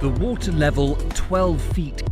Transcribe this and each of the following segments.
The water level 12 feet.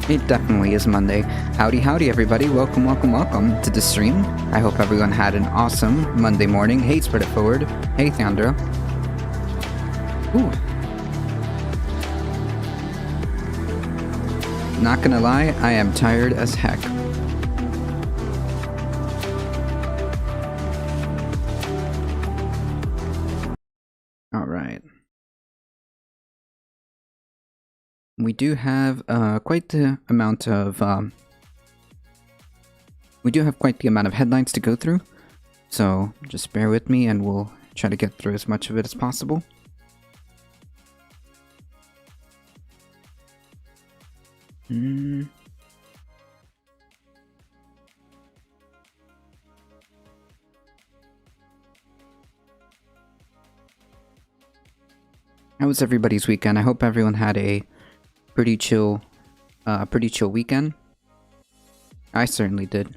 It definitely is Monday. Howdy, howdy, everybody. Welcome, welcome, welcome to the stream. I hope everyone had an awesome Monday morning. Hey, Spread It Forward. Hey, Theandro. Ooh. Not gonna lie, I am tired as heck. Alright. We do have quite the amount of headlines to go through, so just bear with me and we'll try to get through as much of it as possible. How was everybody's weekend? I hope everyone had a pretty chill weekend. I certainly did.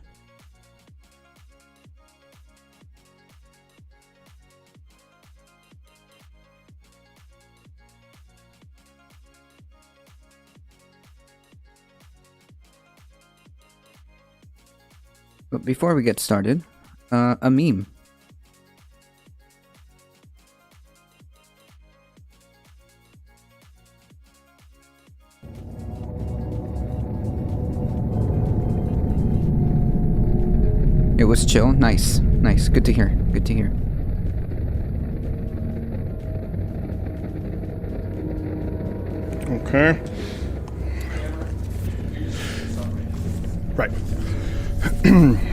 But before we get started, a meme. It was chill. Nice. Nice. Good to hear. Good to hear. Okay. Right.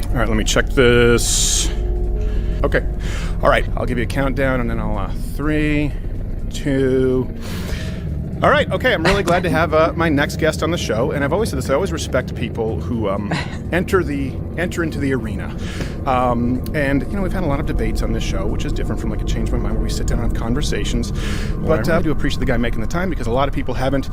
All right, let me check this. Okay. All right, I'll give you a countdown and then I'll 3, 2. All right, okay, I'm really glad to have my next guest on the show, and I've always said this, I always respect people who enter into the arena. And, you know, we've had a lot of debates on this show, which is different from like a Change My Mind where we sit down and have conversations. But I do appreciate the guy making the time because a lot of people haven't.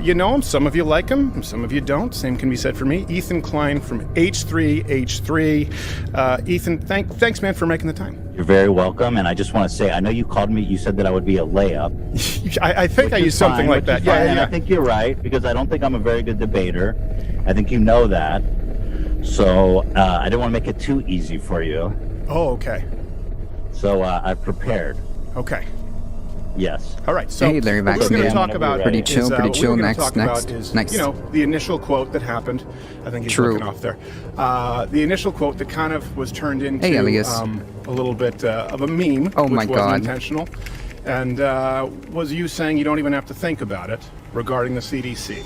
You know him, some of you like him, and some of you don't. Same can be said for me. Ethan Klein from H3H3. Ethan, thanks, man, for making the time. You're very welcome, and I just want to say, I know you called me, you said that I would be a layup. I think I used something like that. Yeah. And I think you're right, because I don't think I'm a very good debater. I think you know that. So I didn't want to make it too easy for you. Oh, okay. So I prepared. Okay. Yes. All right. So hey, Larry what we're going to talk about pretty chill. Next. Next. You know, the initial quote that happened. I think he's looking off there. The initial quote that kind of was turned into a little bit of a meme. Oh my which God. wasn't intentional. And was you saying you don't even have to think about it regarding the CDC.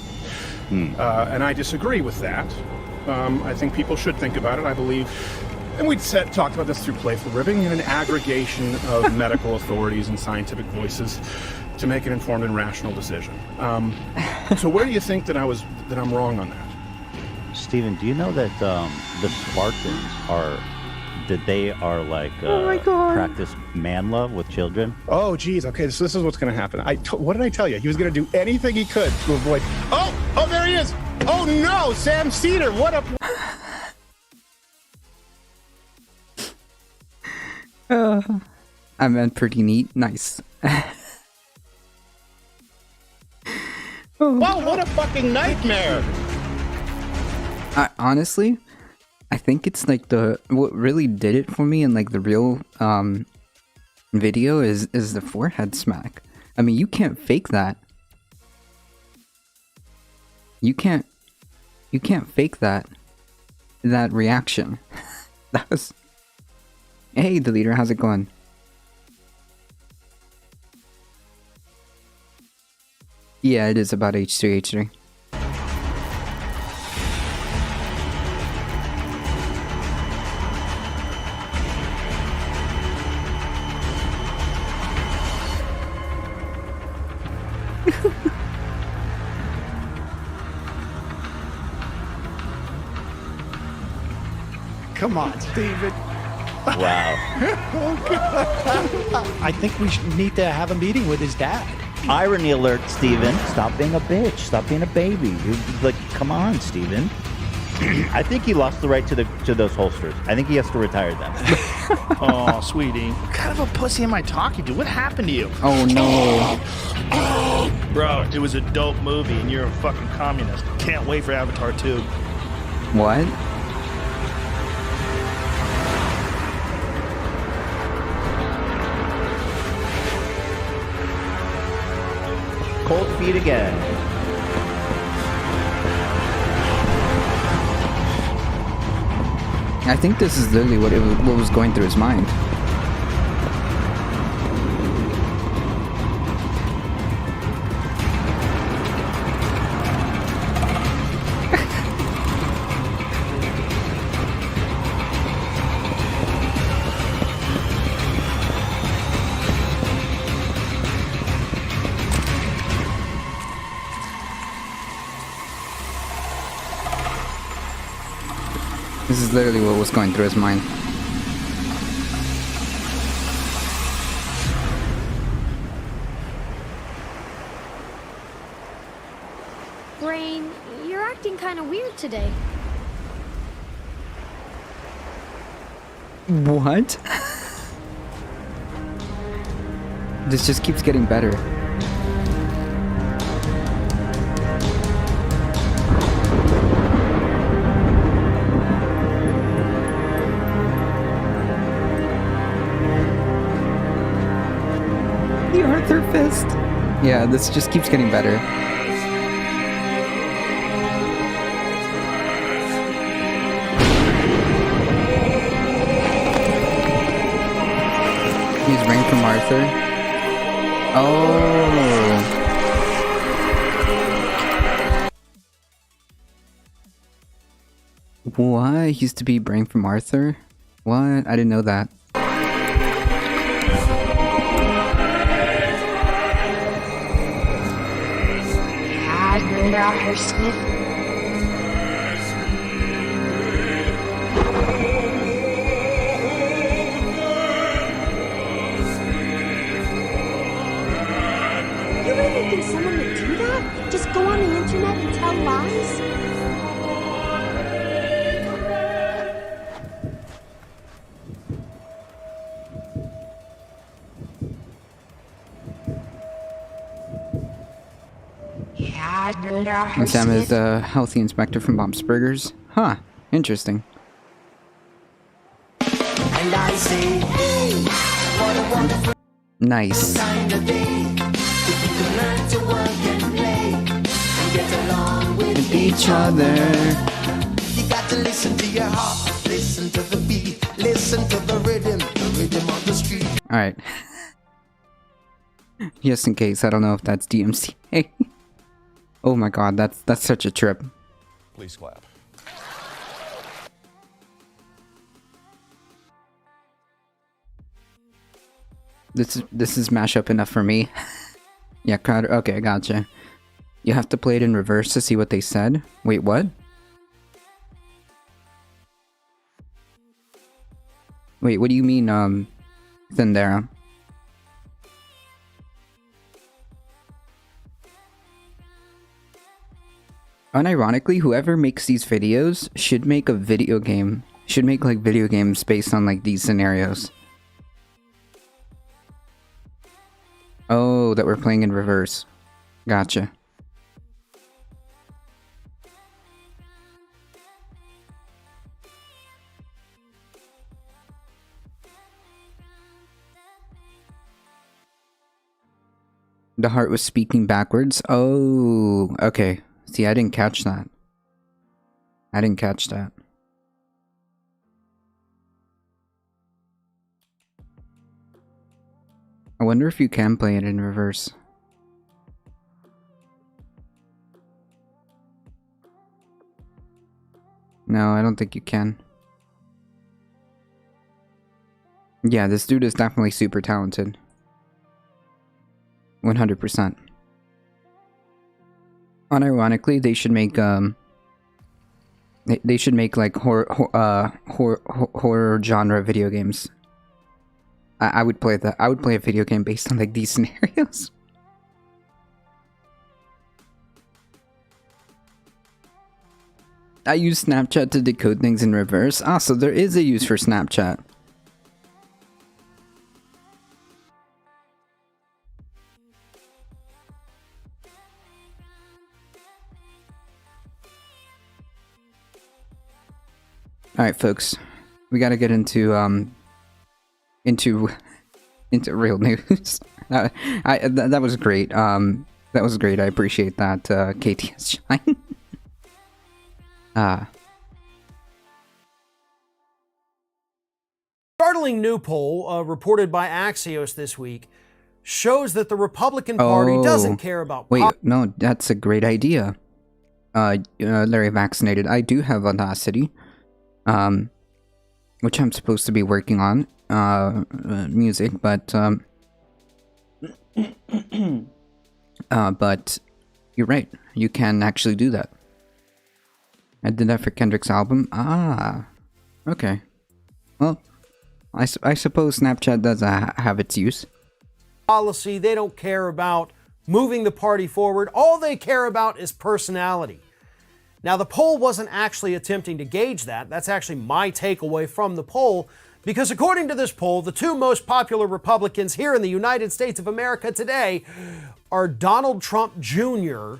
And I disagree with that. I think people should think about it. I believe, and we'd talked about this through Playful Ribbing, an aggregation of medical authorities and scientific voices to make an informed and rational decision. So where do you think that I'm wrong on that? Stephen, do you know that the Spartans are like practice man love with children? Oh, geez. Okay, so this is what's going to happen. What did I tell you? He was going to do anything he could to avoid. Oh, there he is. Oh no, Sam Cedar. What up? I meant pretty neat. Nice. Wow, what a fucking nightmare. Honestly, I think it's like what really did it for me in like the real video is the forehead smack. I mean, you can't fake that. You can't fake that reaction. That was. Hey, the leader, how's it going? Yeah, it is about H3H3. Come on, David. Wow. I think we need to have a meeting with his dad. Irony alert, Stephen. Stop being a bitch. Stop being a baby. You're like, come on, Stephen. I think he lost the right to those holsters. I think he has to retire them. Oh, sweetie. What kind of a pussy am I talking to? What happened to you? Oh no. Bro, it was a dope movie, and you're a fucking communist. Can't wait for Avatar 2. What? Cold feet again. I think this is literally what was going through his mind. This is literally what was going through his mind. Brain, you're acting kind of weird today. What? This just keeps getting better. The Arthur fist. Yeah, this just keeps getting better. He's Rain from Arthur. Oh. What? He used to be Brain from Arthur? What? I didn't know that. Her sniff. You really think someone would do that? Just go on the internet and tell lies? Sam is a healthy inspector from Bob's Burgers. Huh. Interesting. Nice. With each other. You got to listen to your heart, listen to the beat, listen to the rhythm of the street. Alright. Just in case, I don't know if that's DMCA. Oh my god, that's such a trip. Please clap. This is mashup enough for me. Yeah, Crowder. Okay, gotcha. You have to play it in reverse to see what they said. Wait, what? Wait, what do you mean, Thundera? Unironically, whoever makes these videos should make a video game. Should make, like, video games based on, like, these scenarios. Oh, that we're playing in reverse. Gotcha. The heart was speaking backwards? Oh, okay. See, I didn't catch that. I didn't catch that. I wonder if you can play it in reverse. No, I don't think you can. Yeah, this dude is definitely super talented. 100%. Unironically, they should make they should make like horror genre video games. I would play that. I would play a video game based on like these scenarios. I use Snapchat to decode things in reverse. Ah, so there is a use for Snapchat. Alright, folks. We gotta get into real news. That was great. That was great. I appreciate that, KTS Shine. Startling new poll reported by Axios this week shows that the Republican Party doesn't care about Wait, no, that's a great idea. Larry Vaccinated. I do have Audacity, which I'm supposed to be working on, music, but you're right. You can actually do that. I did that for Kendrick's album. Ah, okay. Well, I suppose Snapchat does have its use. Policy, they don't care about moving the party forward. All they care about is personality. Now, the poll wasn't actually attempting to gauge that. That's actually my takeaway from the poll, because according to this poll, the two most popular Republicans here in the United States of America today are Donald Trump Jr.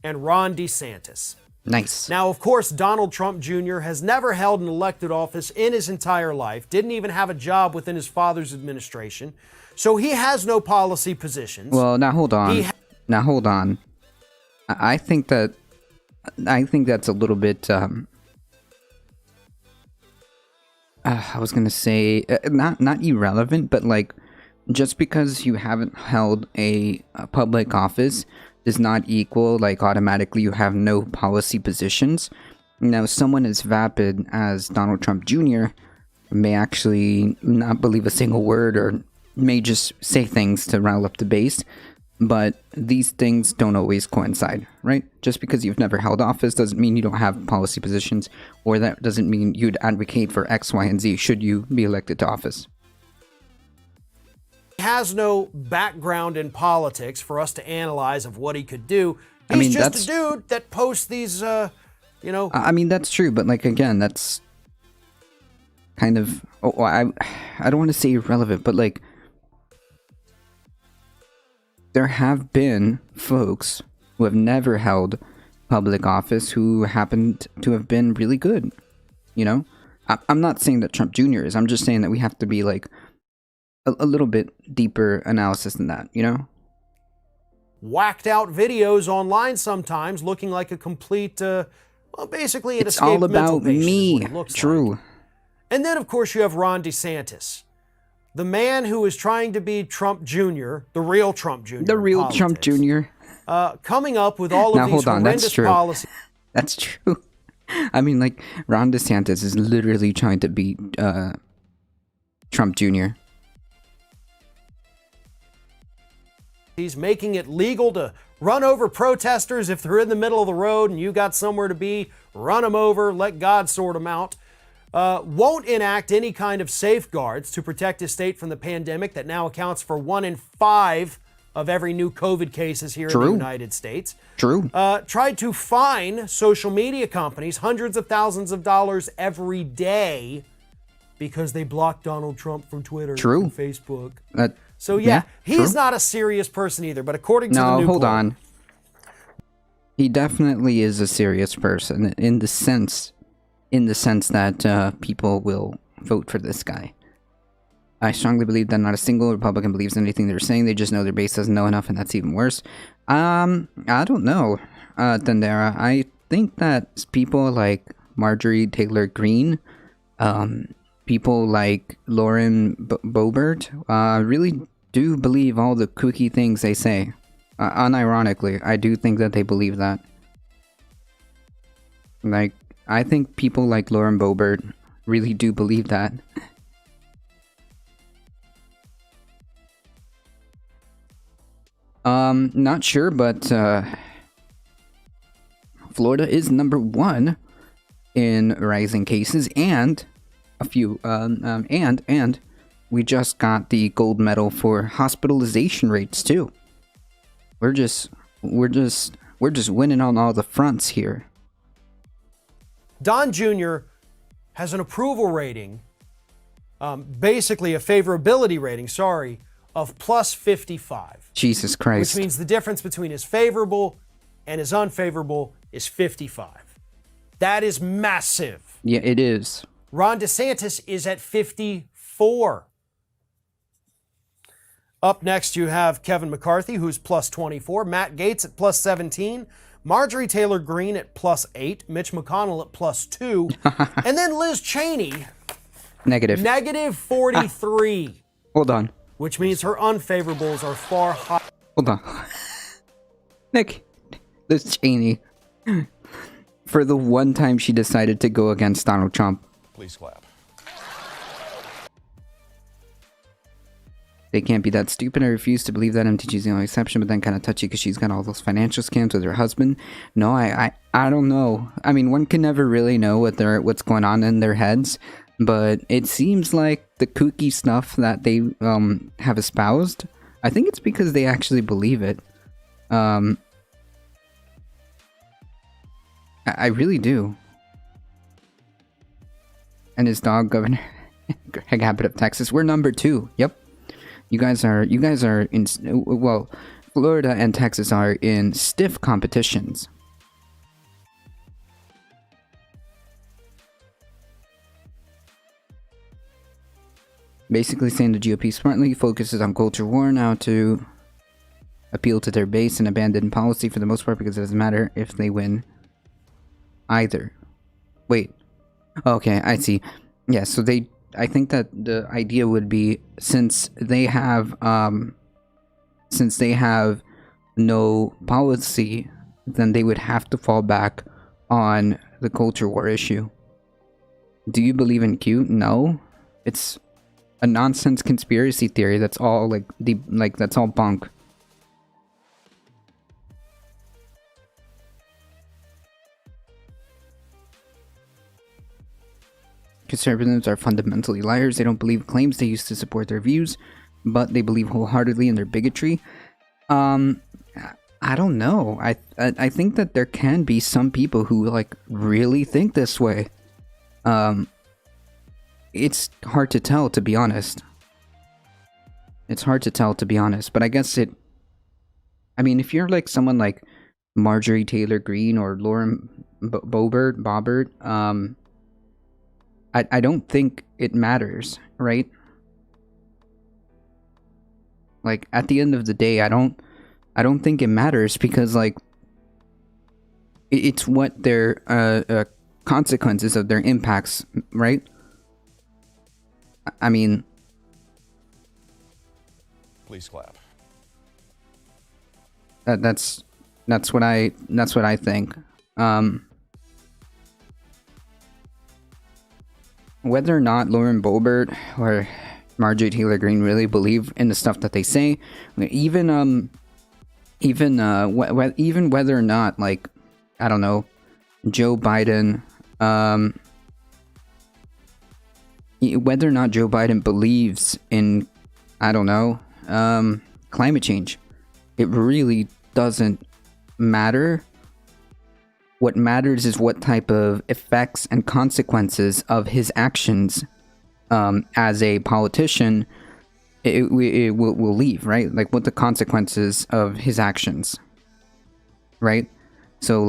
and Ron DeSantis. Nice. Now, of course, Donald Trump Jr. has never held an elected office in his entire life, didn't even have a job within his father's administration, so he has no policy positions. Well, now hold on. Now hold on. I think that's a little bit. I was gonna say not irrelevant, but like, just because you haven't held a public office does not equal like automatically you have no policy positions. Now, someone as vapid as Donald Trump Jr. may actually not believe a single word or may just say things to rile up the base, but these things don't always coincide, right? Just because you've never held office doesn't mean you don't have policy positions, or that doesn't mean you'd advocate for X, Y, and Z should you be elected to office. He has no background in politics for us to analyze of what he could do. He's just a dude that posts these, I mean, that's true, but like, again, that's kind of, I don't want to say irrelevant, but like, there have been folks who have never held public office who happened to have been really good, you know? I'm not saying that Trump Jr. is, I'm just saying that we have to be like, a little bit deeper analysis than that, you know? Whacked out videos online sometimes looking like a complete, basically an it's all about me. True. Like. And then, of course, you have Ron DeSantis, the man who is trying to be Trump Jr., the real Trump Jr. The real Trump Jr. Coming up with all of these horrendous policies. That's true. I mean, like, Ron DeSantis is literally trying to beat Trump Jr. He's making it legal to run over protesters if they're in the middle of the road and you got somewhere to be, run them over, let God sort them out. Won't enact any kind of safeguards to protect his state from the pandemic that now accounts for 1 in 5 of every new COVID cases here in the United States. True. Tried to fine social media companies hundreds of thousands of dollars every day because they blocked Donald Trump from Twitter and Facebook. So yeah, he's not a serious person either, but according to the new hold poll, on. He definitely is a serious person in the sense that people will vote for this guy. I strongly believe that not a single Republican believes anything they're saying. They just know their base doesn't know enough, and that's even worse. I don't know, Thandera. I think that people like Marjorie Taylor Greene, people like Lauren Boebert, really do believe all the kooky things they say. Unironically, I do think that they believe that. Like, I think people like Lauren Boebert really do believe that. Not sure, but Florida is #1 in rising cases, and a few, and we just got the gold medal for hospitalization rates too. We're just winning on all the fronts here. Don Jr. has an approval rating, basically a favorability rating, of plus 55. Jesus Christ. Which means the difference between his favorable and his unfavorable is 55. That is massive. Yeah, it is. Ron DeSantis is at 54. Up next, you have Kevin McCarthy, who's plus 24, Matt Gaetz at plus 17, Marjorie Taylor Greene at plus 8, Mitch McConnell at plus 2, and then Liz Cheney, negative 43. Hold on. Which means her unfavorables are far higher. Hold on. Nick, Liz Cheney, for the one time she decided to go against Donald Trump. Please clap. They can't be that stupid. I refuse to believe that. MTG's the only exception, but then kind of touchy because she's got all those financial scams with her husband. No, I don't know. I mean, one can never really know what's going on in their heads, but it seems like the kooky stuff that they have espoused, I think it's because they actually believe it. I really do. And his dog, Governor Greg Abbott of Texas, we're number 2. Yep. You guys are in, well, Florida and Texas are in stiff competitions. Basically saying the GOP smartly focuses on culture war now to appeal to their base and abandon policy for the most part because it doesn't matter if they win either. Wait. Okay, I see. Yeah, so I think that the idea would be since they have no policy, then they would have to fall back on the culture war issue. Do you believe in Q? No. It's a nonsense conspiracy theory that's all that's all bunk. Conservatives are fundamentally liars. They don't believe claims they used to support their views, but they believe wholeheartedly in their bigotry. I don't know. I think that there can be some people who really think this way. It's hard to tell, to be honest. It's hard to tell, to be honest. But I guess I mean, if you're someone like Marjorie Taylor Greene or Lauren Boebert, I don't think it matters, right? At the end of the day, I don't think it matters because it's what their consequences of their impacts, right? I mean, please clap. That's what I think. Whether or not Lauren Boebert or Marjorie Taylor Greene really believe in the stuff that they say, even whether or not I don't know, Joe Biden, whether or not Joe Biden believes in, I don't know, climate change, it really doesn't matter. What matters is what type of effects and consequences of his actions as a politician it will leave, right? What the consequences of his actions, right? So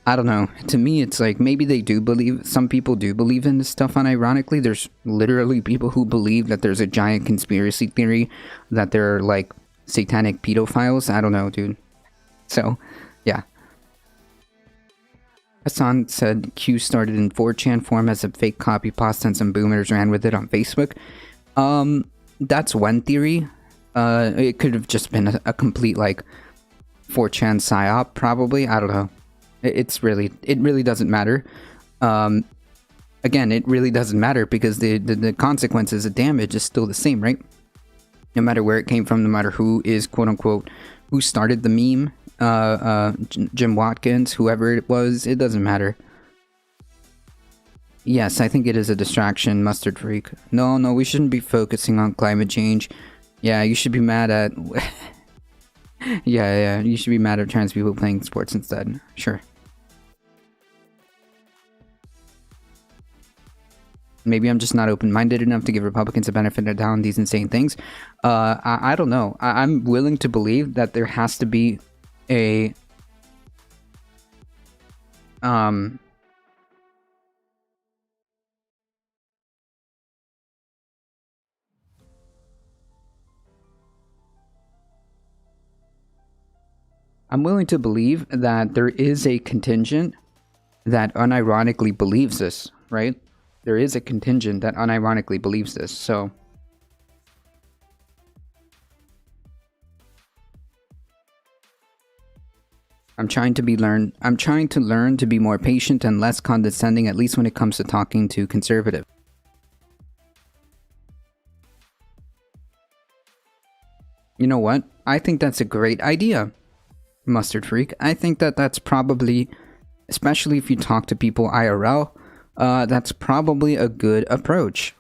I don't know. To me, it's maybe they do believe, some people do believe in this stuff, unironically. There's literally people who believe that there's a giant conspiracy theory that they're satanic pedophiles. I don't know, dude. So, yeah. Hassan said Q started in 4chan form as a fake copy pasta and some boomers ran with it on Facebook. That's one theory. It could have just been a complete 4chan psyop, probably. I don't know. It really doesn't matter. Again, it really doesn't matter because the consequences of damage is still the same, right? No matter where it came from, no matter who is quote unquote who started the meme. Jim Watkins, whoever it was, it doesn't matter. Yes, I think it is a distraction, Mustard Freak. No, we shouldn't be focusing on climate change. Yeah, you should be mad at... yeah, you should be mad at trans people playing sports instead. Sure. Maybe I'm just not open-minded enough to give Republicans a benefit of the doubt on these insane things. I don't know. I'm willing to believe that there has to be a I'm willing to believe that there is a contingent that unironically believes this, right? There is a contingent that unironically believes this, so I'm trying to learn to be more patient and less condescending, at least when it comes to talking to conservative. You know what? I think that's a great idea, Mustard Freak. I think that that's probably, especially if you talk to people IRL, that's probably a good approach.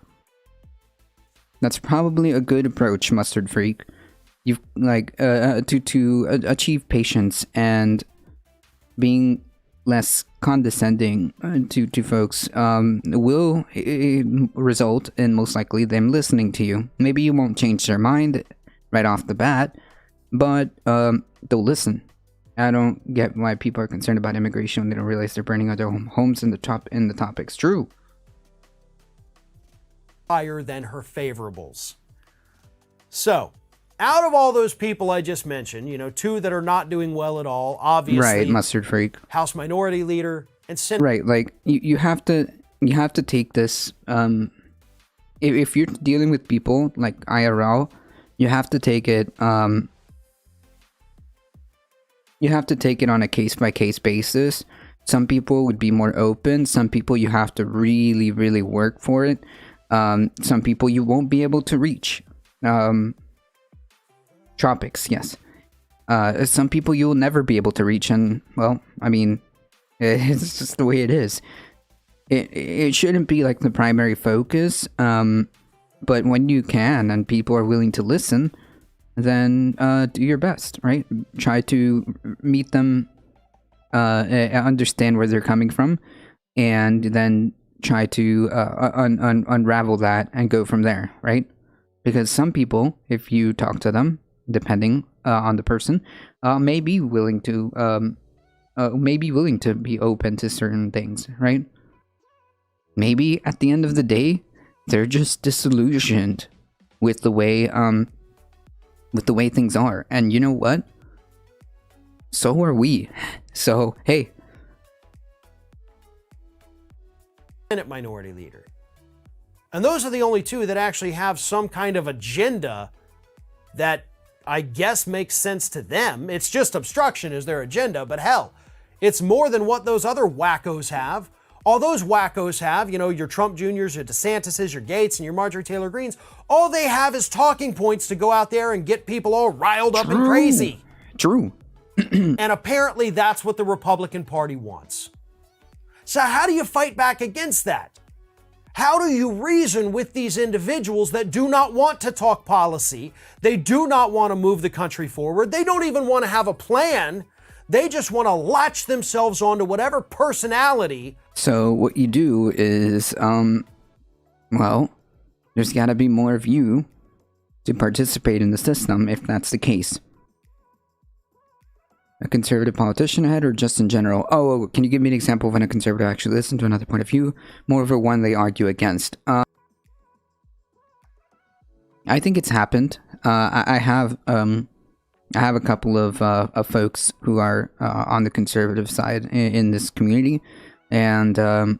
That's probably a good approach, Mustard Freak. You've like to achieve patience and being less condescending to folks will result in most likely them listening to you. Maybe you won't change their mind right off the bat, but they'll listen. I don't get why people are concerned about immigration when they don't realize they're burning other homes in the topics. True. Higher than her favorables. So, out of all those people I just mentioned, you know, two that are not doing well at all, obviously. Right, Mustard Freak. House Minority Leader and Senate. Right, like you have to take this. If you're dealing with people like IRL, you have to take it. You have to take it on a case-by-case basis. Some people would be more open. Some people you have to really, really work for it. Some people you won't be able to reach. Tropics, yes. Some people you'll never be able to reach, and well, I mean, it's just the way it is. It shouldn't be like the primary focus, but when you can and people are willing to listen, then do your best, right? Try to meet them, understand where they're coming from, and then try to unravel that and go from there, right? Because some people, if you talk to them, depending on the person, may be willing to be open to certain things, right? Maybe at the end of the day, they're just disillusioned with the way things are, and you know what? So are we. So hey, Senate Minority Leader, and those are the only two that actually have some kind of agenda that I guess makes sense to them. It's just obstruction is their agenda, but hell, it's more than what those other wackos have. All those wackos have, you know, your Trump Juniors, your DeSantis's, your Gates, and your Marjorie Taylor Greens, all they have is talking points to go out there and get people all riled up and crazy. True. And apparently that's what the Republican Party wants. So how do you fight back against that? How do you reason with these individuals that do not want to talk policy? They do not want to move the country forward. They don't even want to have a plan. They just want to latch themselves onto whatever personality. So what you do is, well, there's got to be more of you to participate in the system if that's the case. A conservative politician ahead or just in general? Oh, can you give me an example of when a conservative actually listens to another point of view? More of a one they argue against. I think it's happened. I have a couple of folks who are on the conservative side in this community, and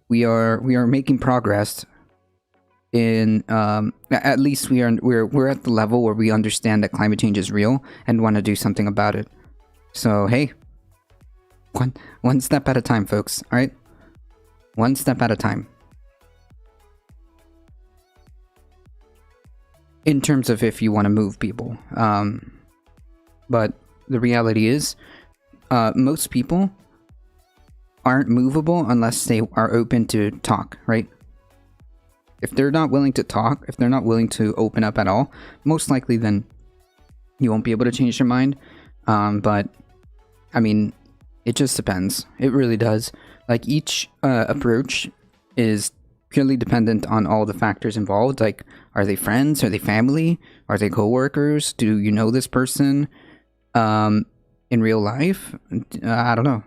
we are making progress. In at least we're at the level where we understand that climate change is real and want to do something about it. So hey, one step at a time, folks. All right, one step at a time. In terms of if you want to move people, but the reality is, most people aren't movable unless they are open to talk, right? If they're not willing to talk, if they're not willing to open up at all, most likely then you won't be able to change their mind. But I mean, it just depends. It really does. Like each approach is purely dependent on all the factors involved. Like, are they friends? Are they family? Are they coworkers? Do you know this person in real life? I don't know.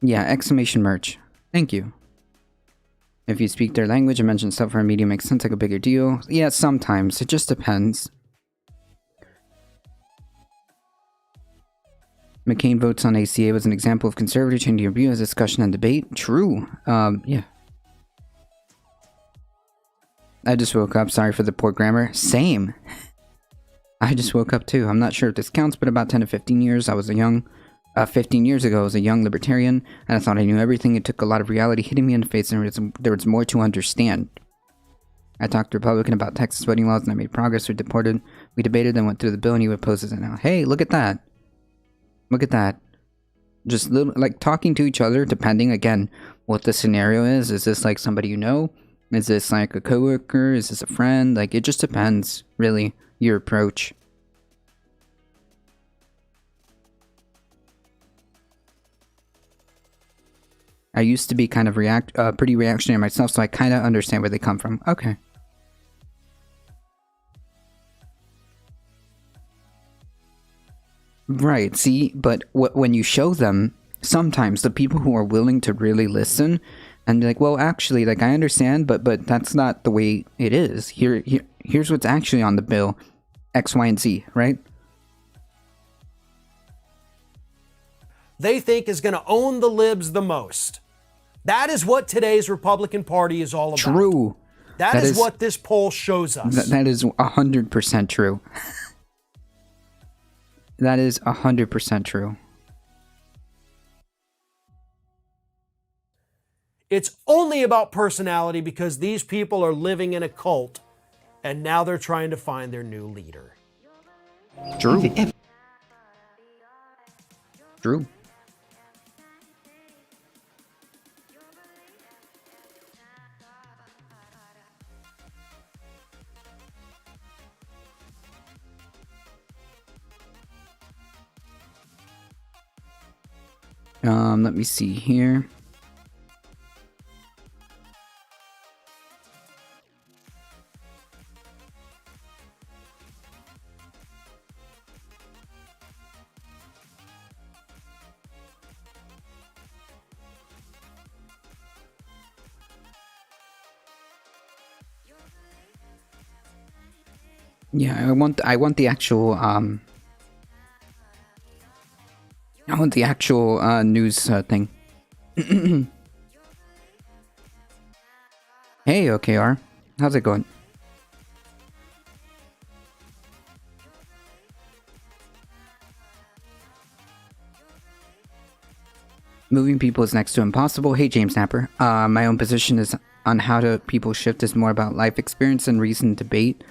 Yeah, exclamation merch. Thank you. If you speak their language and mention stuff for a media makes sense like a bigger deal. Yeah, sometimes. It just depends. McCain votes on ACA was an example of conservative changing your view as discussion and debate. True. Yeah. I just woke up. Sorry for the poor grammar. Same. I just woke up too. I'm not sure if this counts, but about 10 to 15 years, I was a young... 15 years ago, I was a young libertarian, and I thought I knew everything. It took a lot of reality hitting me in the face, and there was more to understand. I talked to a Republican about Texas voting laws, and I made progress. We debated, and went through the bill, and he opposes it now. Hey, look at that. Look at that. Just little, like, talking to each other, depending, again, what the scenario is. Is this, like, somebody you know? Is this, like, a coworker? Is this a friend? Like, it just depends, really, your approach. I used to be kind of pretty reactionary myself, so I kind of understand where they come from. Okay. Right, see, but when you show them, sometimes the people who are willing to really listen and be like, well, actually, like, I understand, but that's not the way it is. Here's what's actually on the bill, X, Y, and Z, right? They think is going to own the libs the most. That is what today's Republican Party is all about. True. That is what this poll shows us. That is 100% true. That is 100% true. It's only about personality because these people are living in a cult and now they're trying to find their new leader. True. True. Let me see here. Yeah, I want the actual I want the actual news thing. Hey, OKR. How's it going? Moving people is next to impossible. Hey, James Snapper. My own position is on how to people shift is more about life experience and reasoned debate.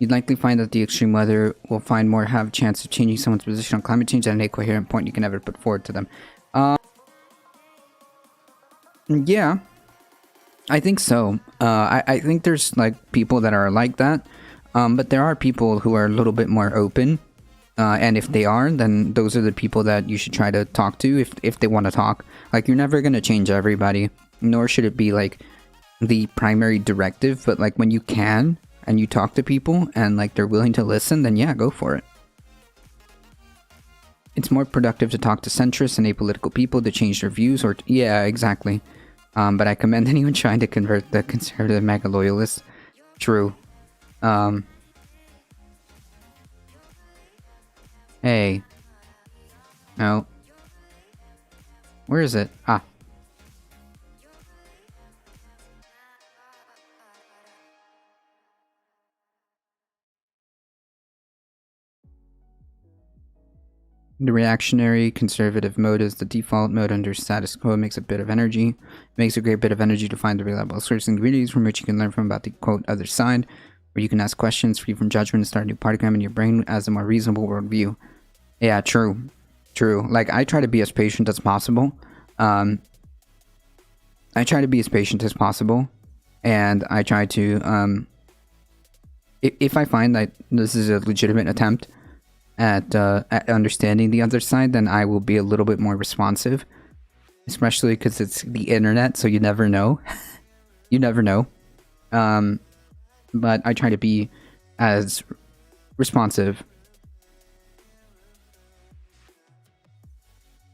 You'd likely find that the extreme weather will find more have a chance of changing someone's position on climate change than a coherent point you can ever put forward to them. Yeah, I think so. I think there's like people that are like that, but there are people who are a little bit more open. And if they are, then those are the people that you should try to talk to if they want to talk. Like, you're never going to change everybody, nor should it be like the primary directive, but like when you can and you talk to people and like they're willing to listen, then yeah, go for it. It's more productive to talk to centrists and apolitical people to change their views or yeah, exactly. But I commend anyone trying to convert the conservative mega loyalists. True. Hey. No. Where is it? Ah. The reactionary conservative mode is the default mode under status quo. It makes a bit of energy. It makes a great bit of energy to find the reliable sources and communities from which you can learn from about the quote other side, where you can ask questions free from judgment and start a new partygram in your brain as a more reasonable worldview. Yeah, true. True. Like, I try to be as patient as possible. And I try to, if I find that this is a legitimate attempt, at understanding the other side, then I will be a little bit more responsive. Especially because it's the internet, so you never know. You never know. But I try to be as responsive.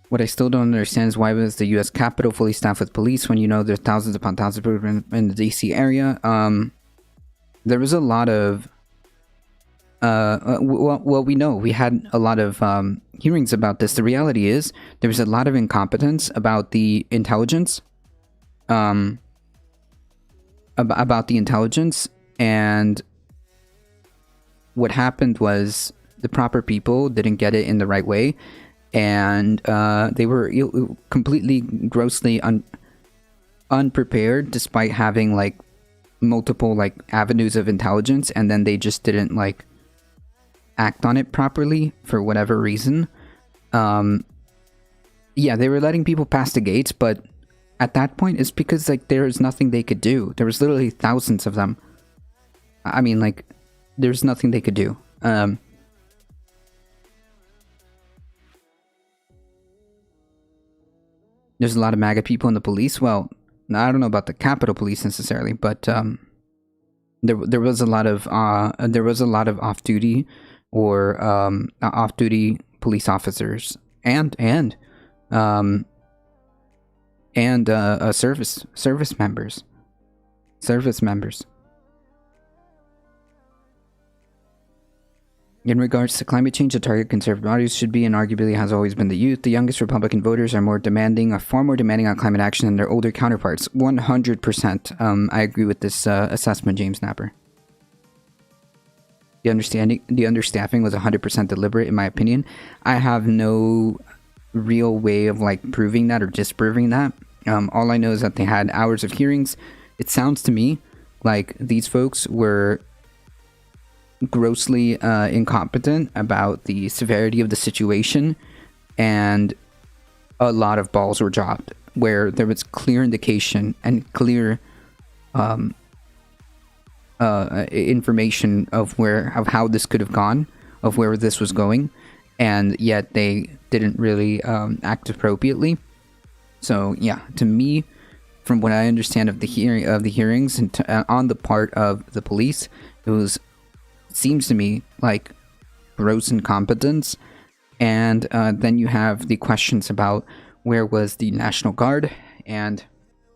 What I still don't understand is why was the U.S. Capitol fully staffed with police when you know there's thousands upon thousands of people in the D.C. area? There was a lot of... well, we know we had a lot of hearings about this. The reality is there was a lot of incompetence about the intelligence, about the intelligence, and what happened was the proper people didn't get it in the right way, and they were completely grossly unprepared, despite having like multiple like avenues of intelligence, and then they just didn't like act on it properly for whatever reason. Yeah, they were letting people pass the gates, but at that point it's because like there's nothing they could do. There was literally thousands of them. I mean, like, there's nothing they could do. There's a lot of MAGA people in the police. Well, I don't know about the Capitol Police necessarily, but there was a lot of off-duty or off-duty police officers and service members. In regards to climate change, the target conservative audience should be and arguably has always been the youth. The youngest Republican voters are far more demanding on climate action than their older counterparts. 100%. I agree with this assessment, James Napper. The understaffing was 100% deliberate, in my opinion. I have no real way of like proving that or disproving that. All I know is that they had hours of hearings. It sounds to me like these folks were grossly incompetent about the severity of the situation, and a lot of balls were dropped where there was clear indication and clear information of how this could have gone, of where this was going, and yet they didn't really act appropriately. So yeah, to me, from what I understand of the hearings and on the part of the police, it seems to me like gross incompetence. And then you have the questions about where was the National Guard, and at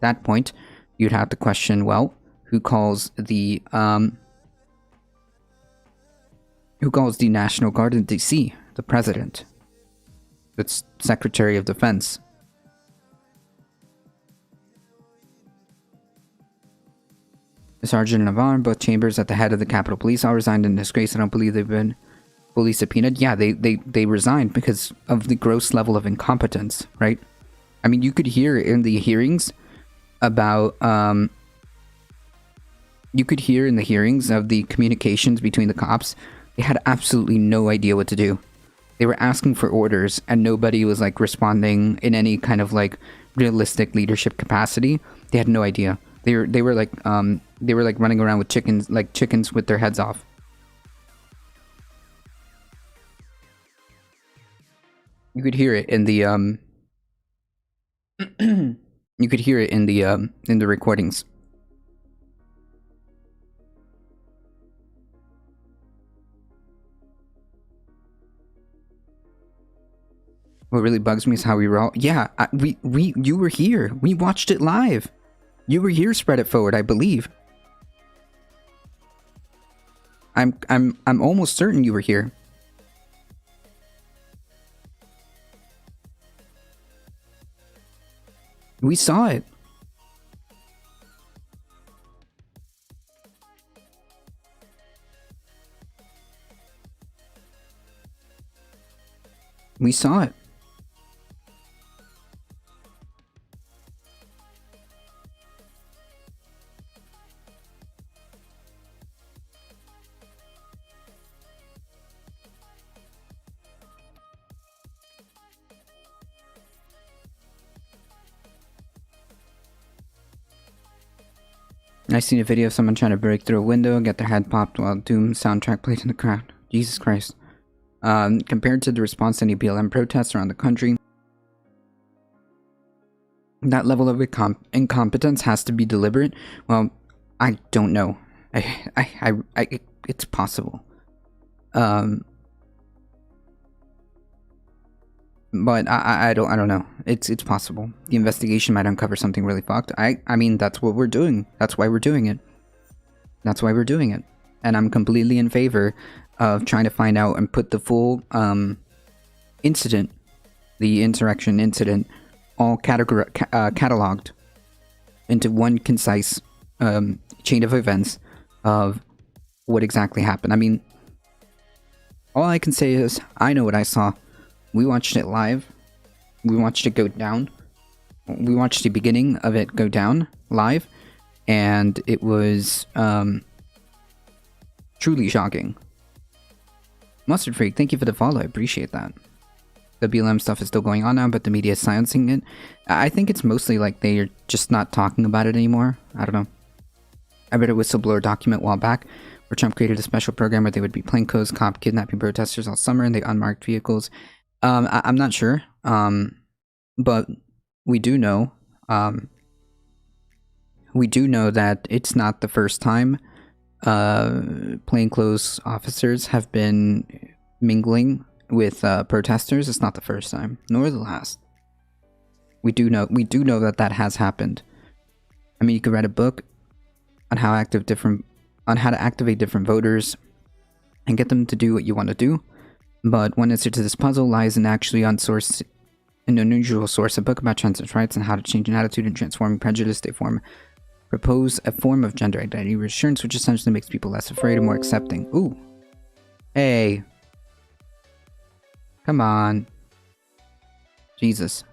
that point you'd have to question, well, who calls the National Guard in DC? The president. It's Secretary of Defense. Sergeant Navarre, both chambers at the head of the Capitol Police, all resigned in disgrace. I don't believe they've been fully subpoenaed. Yeah, they resigned because of the gross level of incompetence, right? I mean, you could hear in the hearings about you could hear in the hearings of the communications between the cops. They had absolutely no idea what to do. They were asking for orders, and nobody was like responding in any kind of like realistic leadership capacity. They had no idea. They were like running around with chickens with their heads off. You could hear it in the you could hear it in the recordings. What really bugs me is how we were all... Yeah, you were here. We watched it live. You were here, Spread It Forward, I believe. I'm almost certain you were here. We saw it. We saw it. I seen a video of someone trying to break through a window and get their head popped while Doom soundtrack played in the crowd. Jesus Christ. Compared to the response to any BLM protests around the country, that level of incompetence has to be deliberate. Well, I don't know. It's possible. But I don't know. It's possible. The investigation might uncover something really fucked. I mean, that's what we're doing. That's why we're doing it. That's why we're doing it. And I'm completely in favor of trying to find out and put the full incident, the insurrection incident, all cataloged into one concise chain of events of what exactly happened. I mean, all I can say is I know what I saw. We watched it live. We watched it go down. We watched the beginning of it go down live, and it was truly shocking. Mustard Freak, thank you for the follow. I appreciate that. The BLM stuff is still going on now, but the media is silencing it. I think it's mostly like they're just not talking about it anymore. I don't know. I read a whistleblower document a while back where Trump created a special program where they would be plainclothes cop kidnapping protesters all summer in the unmarked vehicles. I'm not sure, but we do know that it's not the first time plainclothes officers have been mingling with protesters. It's not the first time, nor the last. We do know that has happened. I mean, you could write a book on how to activate different voters and get them to do what you want to do. But one answer to this puzzle lies in actually an unusual source, a book about trans rights and how to change an attitude and transforming prejudice. They propose a form of gender identity reassurance, which essentially makes people less afraid and more accepting. Ooh. Hey. Come on. Jesus.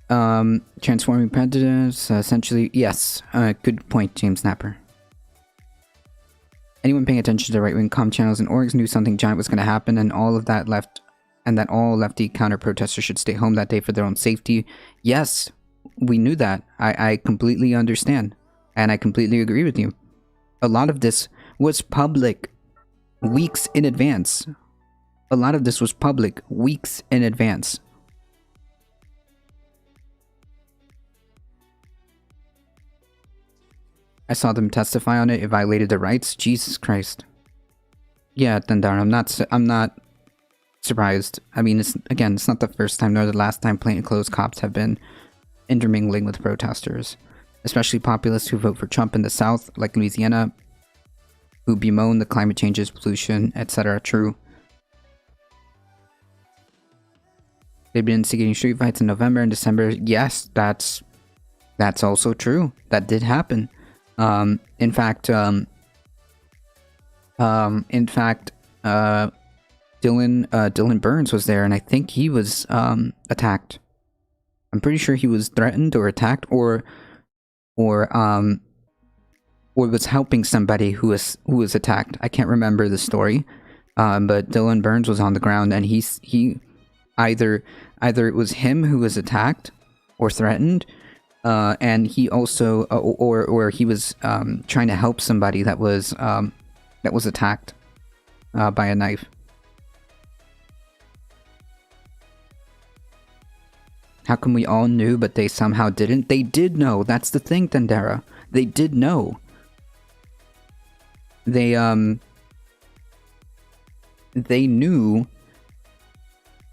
Transforming prejudice, essentially, yes. Good point, James Napper. Anyone paying attention to right-wing comm channels and orgs knew something giant was going to happen, and that all lefty counter-protesters should stay home that day for their own safety. Yes, we knew that. I completely understand, and I completely agree with you. A lot of this was public weeks in advance. A lot of this was public weeks in advance. I saw them testify on it. It violated their rights. Jesus Christ. Yeah, Dendar, I'm not surprised. I mean, it's not the first time nor the last time plainclothes cops have been intermingling with protesters, especially populists who vote for Trump in the South, like Louisiana, who bemoan the climate changes, pollution, etc. True. They've been instigating street fights in November and December. Yes, that's also true. That did happen. In fact, Dylan Burns was there, and I think he was attacked. I'm pretty sure he was threatened or attacked, or was helping somebody who was attacked. I can't remember the story, but Dylan Burns was on the ground, and he either it was him who was attacked or threatened. And he also, or he was trying to help somebody that was attacked by a knife. How come we all knew, but they somehow didn't? They did know. That's the thing, Tendera. They did know. They knew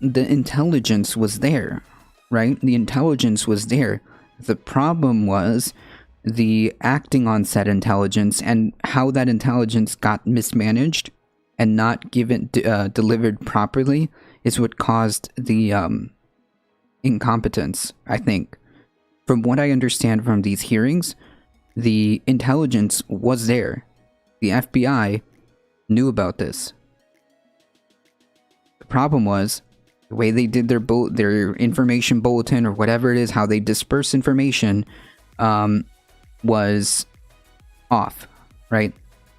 the intelligence was there, right? The intelligence was there. The problem was the acting on said intelligence and how that intelligence got mismanaged and not delivered properly is what caused the incompetence, I think. From what I understand from these hearings, the intelligence was there. The FBI knew about this. The problem was the way they did their information bulletin or whatever it is, how they disperse information, was off, right?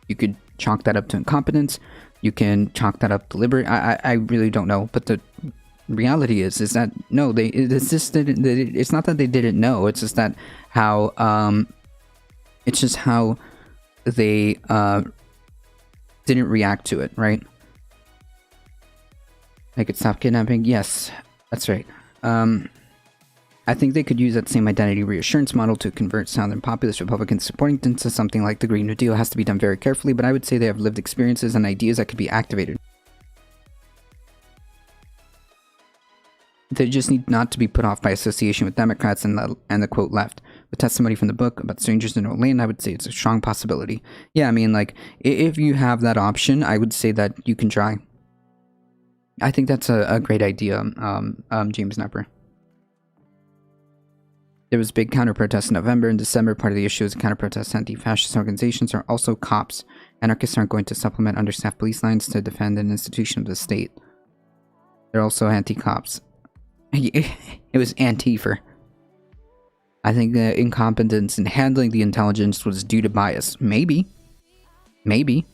You could chalk that up to incompetence. You can chalk that up deliberate. I really don't know. But the reality is that no, it's not that they didn't know. It's just that how they didn't react to it, right? They could stop kidnapping. Yes, that's right. I think they could use that same identity reassurance model to convert Southern populist Republicans supporting them to something like the Green New Deal. It has to be done very carefully, but I would say they have lived experiences and ideas that could be activated. They just need not to be put off by association with Democrats and the quote left. With testimony from the book about strangers in no land, I would say it's a strong possibility. Yeah, I mean, like, if you have that option, I would say that you can try. I think that's a great idea, James Nepper. There was a big counter-protest in November and December. Part of the issue is counter-protest anti-fascist organizations are also cops. Anarchists aren't going to supplement understaffed police lines to defend an institution of the state. They're also anti-cops. It was Antifa. I think the incompetence in handling the intelligence was due to bias. Maybe. Maybe.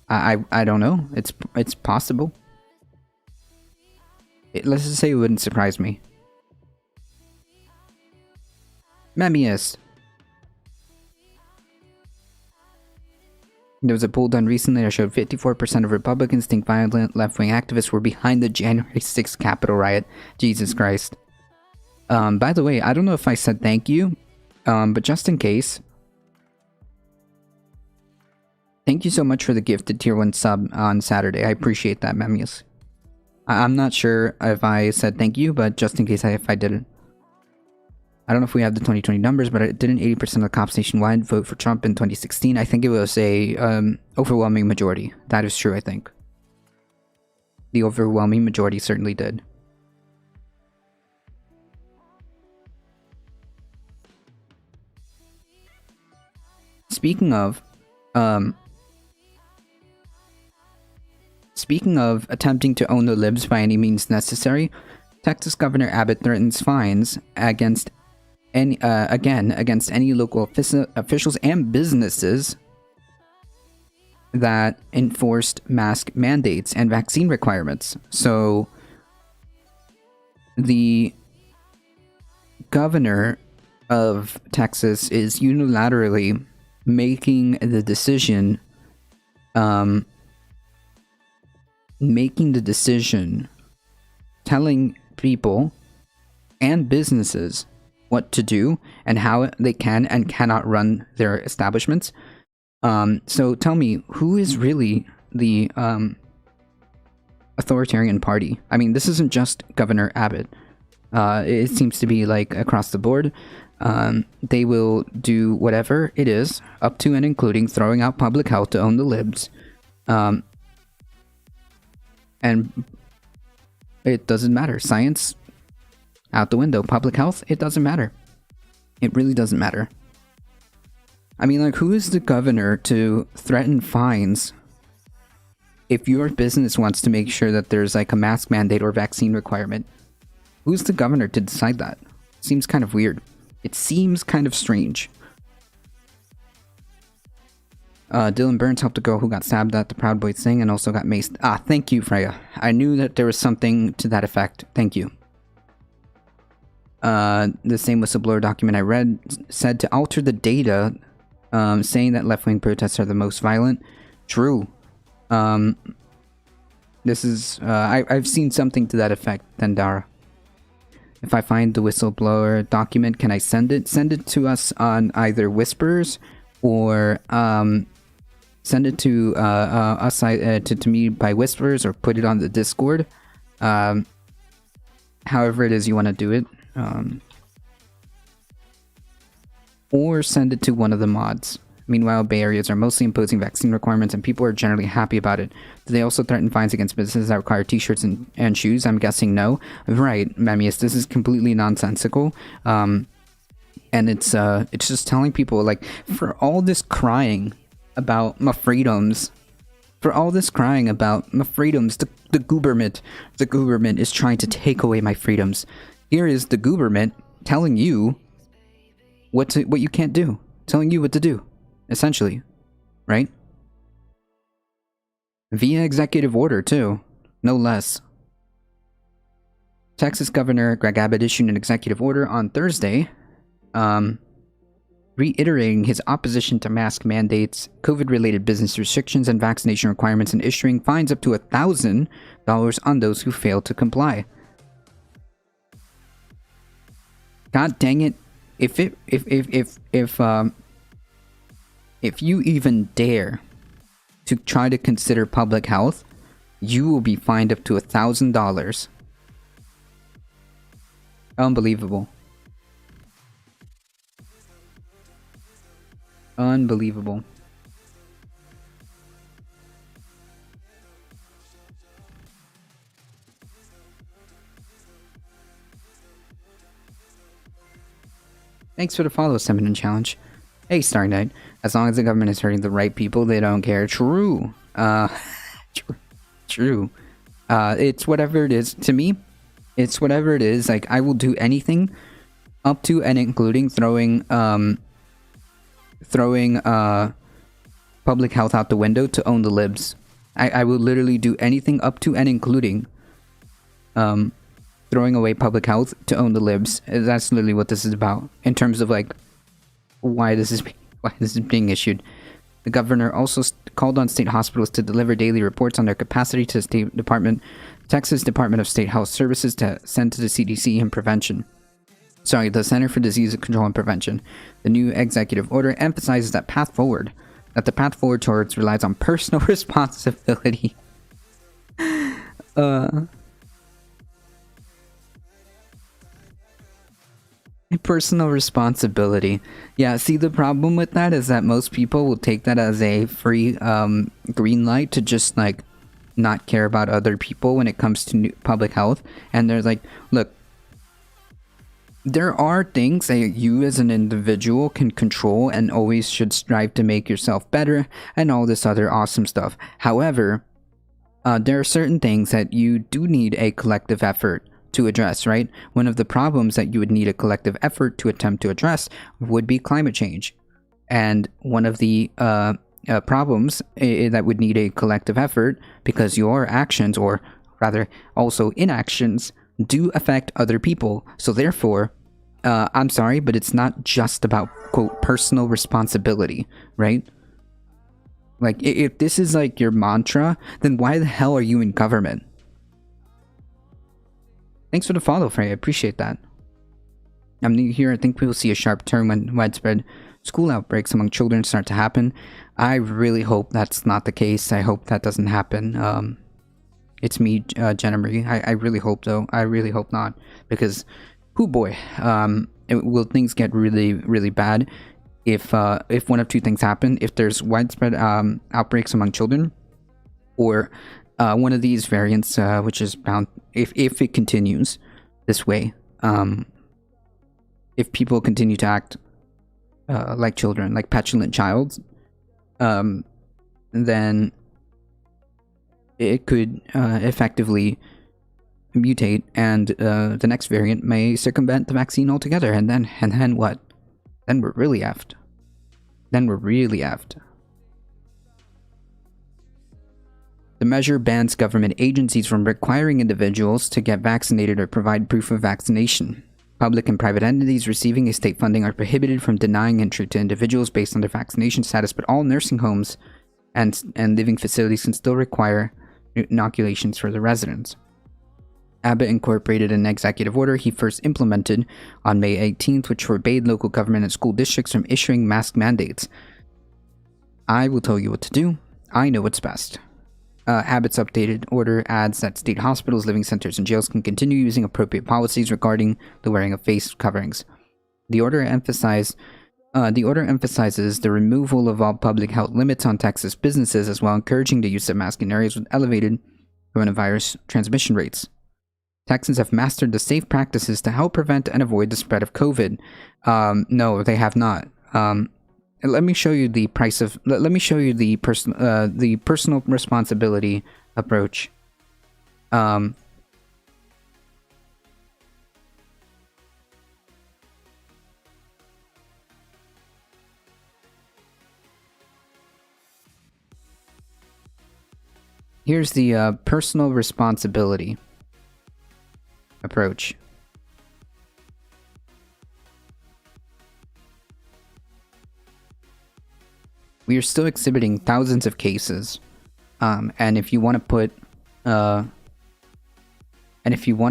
I don't know. It's possible. Let's just say it wouldn't surprise me. Memmius. There was a poll done recently that showed 54% of Republicans think violent left-wing activists were behind the January 6th Capitol riot. Jesus Christ. By the way, I don't know if I said thank you, but just in case, thank you so much for the gifted tier 1 sub on Saturday. I appreciate that, Memmius. I'm not sure if I said thank you, but just in case if I didn't. I don't know if we have the 2020 numbers, but didn't 80% of the cops nationwide vote for Trump in 2016? I think it was a overwhelming majority. That is true, I think. The overwhelming majority certainly did. Speaking of attempting to own the libs by any means necessary, Texas Governor Abbott threatens fines against any local officials and businesses that enforced mask mandates and vaccine requirements. So the governor of Texas is unilaterally making the decision, telling people and businesses what to do and how they can and cannot run their establishments. So tell me, who is really the authoritarian party? I mean, this isn't just Governor Abbott. It seems to be like across the board. They will do whatever it is, up to and including throwing out public health to own the libs. And it doesn't matter. Science, out the window. Public health, it doesn't matter. It really doesn't matter. I mean, like, who is the governor to threaten fines if your business wants to make sure that there's like a mask mandate or vaccine requirement? Who's the governor to decide that? Seems kind of weird. It seems kind of strange. Dylan Burns helped a girl who got stabbed at the Proud Boys thing and also got maced. Ah, thank you, Freya. I knew that there was something to that effect. Thank you. The same whistleblower document I read said to alter the data, saying that left-wing protests are the most violent. True. This is, I've seen something to that effect, Tendara. If I find the whistleblower document, can I send it? Send it to us on either Whispers or, send it to, us, to me by Whispers, or put it on the Discord. However it is you want to do it. Or send it to one of the mods. Meanwhile, Bay Areas are mostly imposing vaccine requirements and people are generally happy about it. Do they also threaten fines against businesses that require t-shirts and shoes? I'm guessing no. Right, Memmius, this is completely nonsensical. And it's just telling people, like, for all this crying about my freedoms, the government is trying to take away my freedoms. Here is the government telling you what you can't do, telling you what to do, essentially, right? Via executive order too, no less. Texas Governor Greg Abbott issued an executive order on Thursday, reiterating his opposition to mask mandates, COVID-related business restrictions, and vaccination requirements, and issuing fines up to $1,000 on those who fail to comply. God dang it! If you even dare to try to consider public health, you will be fined up to $1,000. Unbelievable. Unbelievable. Thanks for the follow, Feminine Challenge. Hey, Star Knight. As long as the government is hurting the right people, they don't care. True. True. It's whatever it is. To me, it's whatever it is. Like, I will do anything up to and including throwing public health out the window to own the libs. I will literally do anything up to and including throwing away public health to own the libs. That's literally what this is about in terms of like why this is being issued. The governor also called on state hospitals to deliver daily reports on their capacity to the Texas Department of State Health Services to send to the CDC and prevention. The Center for Disease Control and Prevention. The new executive order emphasizes that the path forward towards relies on personal responsibility. Personal responsibility. Yeah, see, the problem with that is that most people will take that as a free green light to just like not care about other people when it comes to public health. And they're like, look, there are things that you as an individual can control and always should strive to make yourself better and all this other awesome stuff. However, there are certain things that you do need a collective effort to address, right? One of the problems that you would need a collective effort to attempt to address would be climate change. And one of the problems that would need a collective effort, because your actions, or rather also inactions, do affect other people. So therefore, I'm sorry, but it's not just about, quote, personal responsibility, right? Like, if this is like your mantra, then why the hell are you in government? Thanks for the follow, Frey. I appreciate that. I'm new here. I think we will see a sharp turn when widespread school outbreaks among children start to happen. I really hope that's not the case. I hope that doesn't happen. It's me, Jenna Marie. I really hope, though. I really hope not. Because, oh boy, will things get really, really bad if one of two things happen. If there's widespread outbreaks among children, or one of these variants, which is bound, if it continues this way, if people continue to act like children, like petulant childs, then it could effectively mutate, and the next variant may circumvent the vaccine altogether, and then what? Then we're really effed. The measure bans government agencies from requiring individuals to get vaccinated or provide proof of vaccination. Public and private entities receiving a state funding are prohibited from denying entry to individuals based on their vaccination status, but all nursing homes and living facilities can still require inoculations for the residents. Abbott incorporated an executive order he first implemented on May 18th, which forbade local government and school districts from issuing mask mandates. I will tell you what to do. I know what's best. Abbott's updated order adds that state hospitals, living centers, and jails can continue using appropriate policies regarding the wearing of face coverings. The order emphasizes the removal of all public health limits on Texas businesses, as well encouraging the use of masks in areas with elevated coronavirus transmission rates. Texans have mastered the safe practices to help prevent and avoid the spread of COVID. No, they have not. Let me show you the let me show you the personal responsibility approach. Here's the personal responsibility approach. we are still exhibiting thousands of cases. And if you want to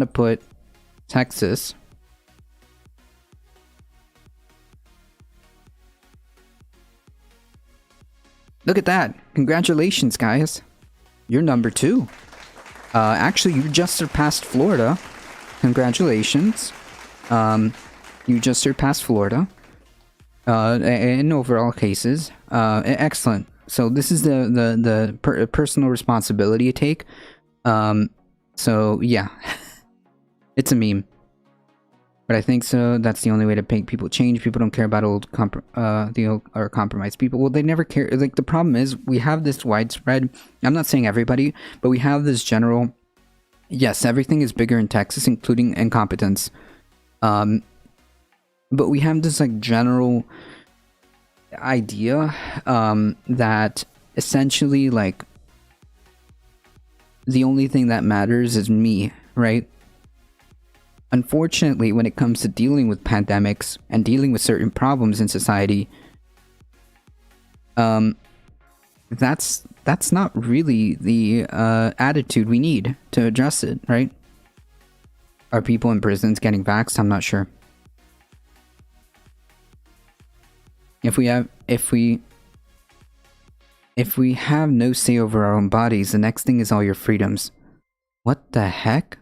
put Texas, look at that. Congratulations, guys. You're number 2. Actually, you just surpassed Florida. Congratulations. You just surpassed Florida. In overall cases. Excellent. So this is the personal responsibility you take. So yeah. It's a meme. But I think so. That's the only way to make people change. People don't care about compromised people. Well, they never care. Like, the problem is we have this widespread. I'm not saying everybody, but we have this general. Yes, everything is bigger in Texas, including incompetence. But we have this like general idea that essentially like the only thing that matters is me, right? Unfortunately, when it comes to dealing with pandemics and dealing with certain problems in society, that's not really the attitude we need to address it, right? Are people in prisons getting vaxxed? I'm not sure. If we have no say over our own bodies, the next thing is all your freedoms. What the heck?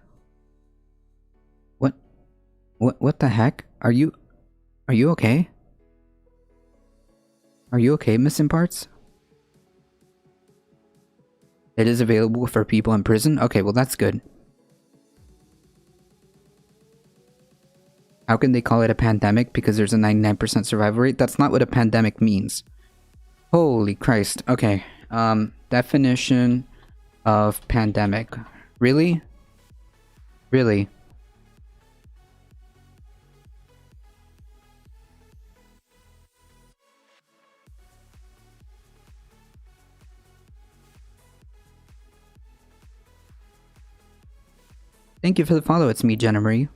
What the heck? Are you okay? Are you okay, Missing Parts? It is available for people in prison? Okay, well that's good. How can they call it a pandemic? Because there's a 99% survival rate? That's not what a pandemic means. Holy Christ. Okay. Definition of pandemic. Really? Really? Thank you for the follow. It's me, Jenna Marie.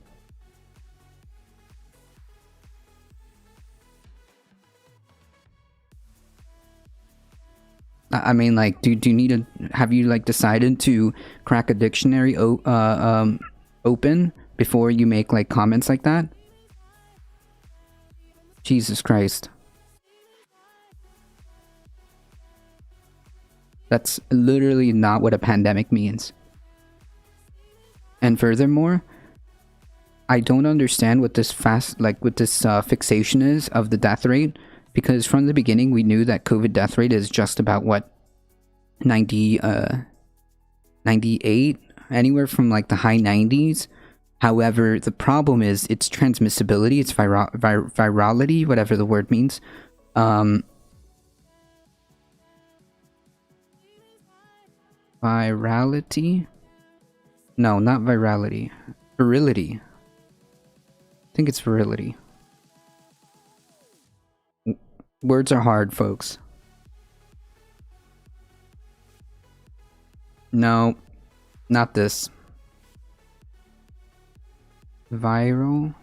I mean, like, do you need have you like decided to crack a dictionary open before you make like comments like that? Jesus Christ. That's literally not what a pandemic means. And furthermore, I don't understand what this fixation is of the death rate, because from the beginning we knew that COVID death rate is just about what, 98, anywhere from like the high 90s. However, the problem is its transmissibility, its virality, whatever the word means. Virality? No, not virality. Virility. I think it's virility. Words are hard, folks. No, not this. Viral.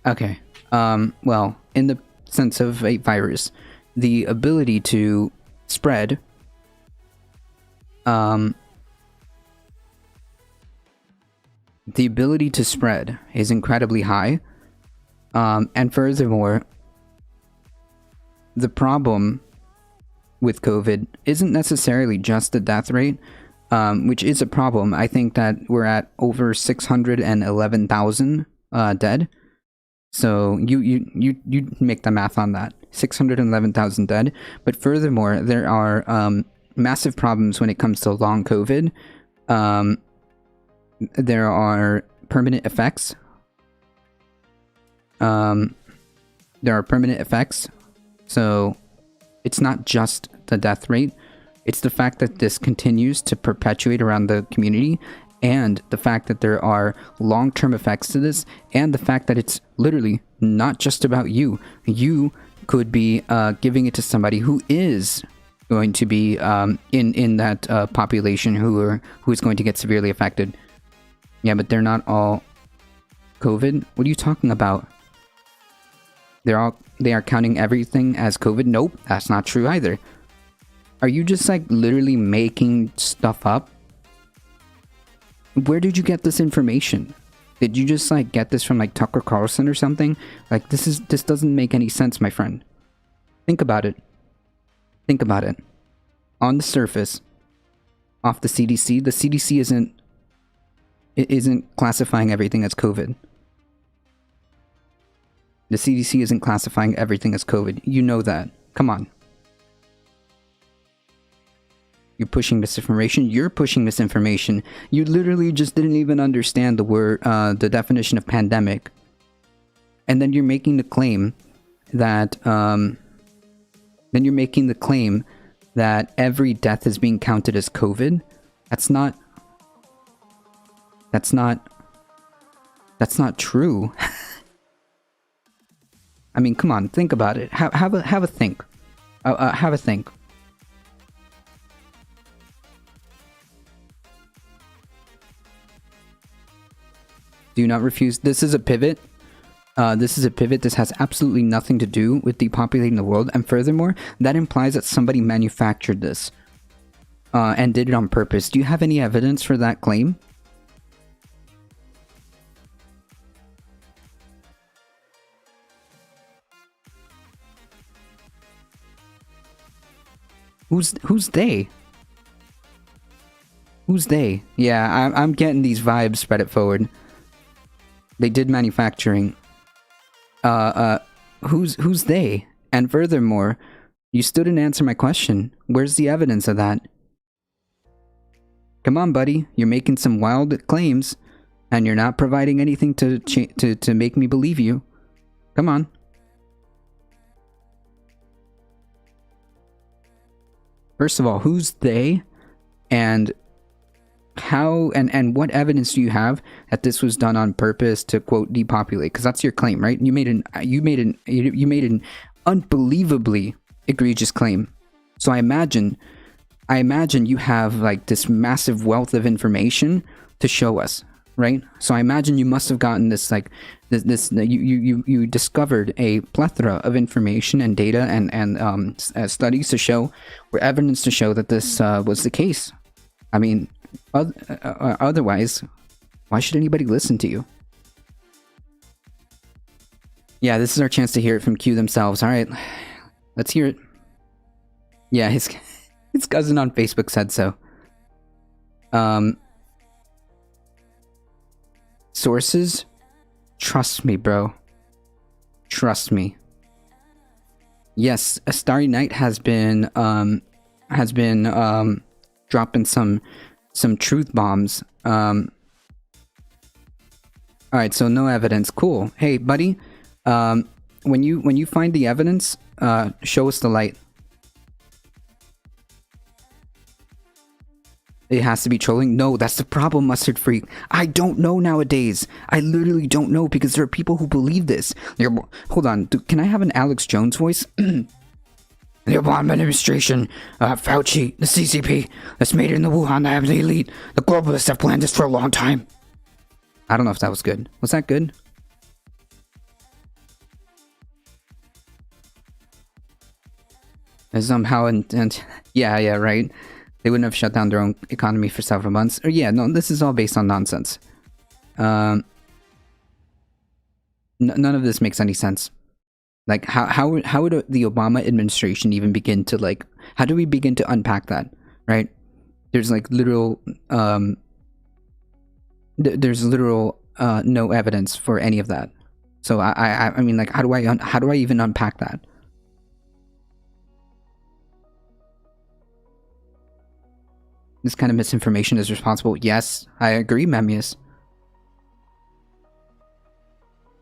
Okay. Well, in the sense of a virus, the ability to spread is incredibly high. And furthermore, the problem with COVID isn't necessarily just the death rate, which is a problem. I think that we're at over 611,000 dead. So you make the math on that. 611,000 dead. But furthermore, there are massive problems when it comes to long COVID. There are permanent effects. So it's not just the death rate. It's the fact that this continues to perpetuate around the community, and the fact that there are long-term effects to this, and the fact that it's literally not just about you. You could be giving it to somebody who is going to be in that population who is going to get severely affected. Yeah, but they're not all COVID? What are you talking about? They are counting everything as COVID? Nope, that's not true either. Are you just like literally making stuff up? Where did you get this information? Did you just like get this from like Tucker Carlson or something? Like this doesn't make any sense, my friend. Think about it. Think about it. On the surface, off the CDC isn't classifying everything as COVID. The CDC isn't classifying everything as COVID. You know that. Come on. You're pushing misinformation. You're pushing misinformation. You literally just didn't even understand the word, the definition of pandemic. And then you're making the claim that, every death is being counted as COVID. That's not true. I mean, come on, think about it. Have a think. Have a think. Do not refuse. This is a pivot. This is a pivot. This has absolutely nothing to do with depopulating the world. And furthermore, that implies that somebody manufactured this and did it on purpose. Do you have any evidence for that claim? Who's they? Who's they? Yeah, I'm getting these vibes. Spread it forward. They did manufacturing. Who's they? And furthermore, you still didn't answer my question. Where's the evidence of that? Come on, buddy. You're making some wild claims, and you're not providing anything to make me believe you. Come on. First of all, who's they? And how and what evidence do you have that this was done on purpose to quote depopulate? Because that's your claim, right? You made an unbelievably egregious claim. So I imagine you have like this massive wealth of information to show us, right? So I imagine you must have gotten this like you discovered a plethora of information and data and studies to show, or evidence to show that this was the case. I mean, otherwise, why should anybody listen to you? Yeah, this is our chance to hear it from Q themselves. All right, let's hear it. Yeah, his cousin on Facebook said so. Sources? Trust me, bro. Trust me. Yes, a Starry Night has been dropping some truth bombs. Alright, so no evidence. Cool. Hey, buddy, when you find the evidence, show us the light. It has to be trolling? No, that's the problem, Mustard Freak. I don't know nowadays. I literally don't know because there are people who believe this. Hold on, can I have an Alex Jones voice? The Obama administration, Fauci, the CCP, that's made it in the Wuhan lab, the elite, the globalists have planned this for a long time. I don't know if that was good. Was that good? Somehow, and yeah, right. They wouldn't have shut down their own economy for several months. Or yeah, no, this is all based on nonsense. None of this makes any sense. Like, how would the Obama administration even begin to, like, how do we begin to unpack that, right? There's, like, literal, no evidence for any of that. So, I mean, like, how do I even unpack that? This kind of misinformation is responsible. Yes, I agree, Memmius.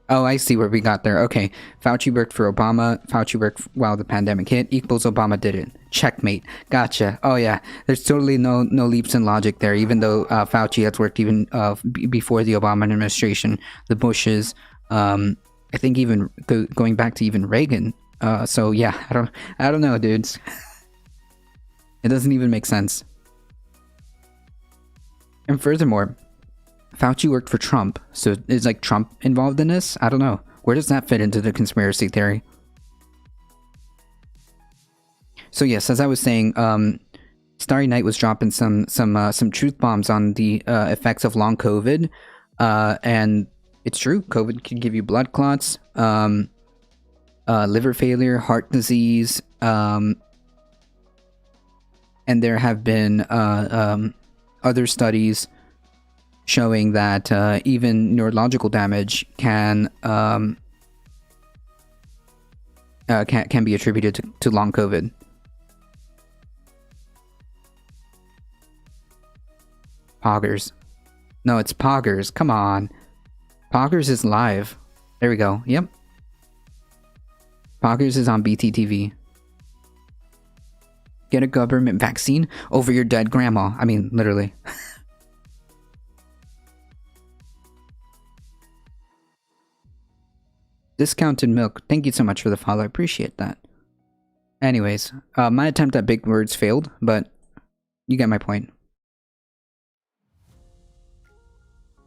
Oh, I see where we got there. Okay, Fauci worked for Obama. Fauci worked while the pandemic hit. Equals Obama did it. Checkmate. Gotcha. Oh yeah, there's totally no leaps in logic there. Even though Fauci has worked even before the Obama administration, the Bushes. I think even going back to even Reagan. So yeah, I don't know, dudes. It doesn't even make sense. And furthermore, Fauci worked for Trump, so is like Trump involved in this? I don't know. Where does that fit into the conspiracy theory? So yes, as I was saying, Starry Night was dropping some truth bombs on the effects of long COVID, and it's true. COVID can give you blood clots, liver failure, heart disease, and there have been other studies showing that even neurological damage can be attributed to long COVID. Poggers. No, it's Poggers. Come on. Poggers is live. There we go. Yep. Poggers is on BTTV. Get a government vaccine over your dead grandma. I mean, literally. Discounted milk. Thank you so much for the follow. I appreciate that. Anyways, my attempt at big words failed, but you get my point.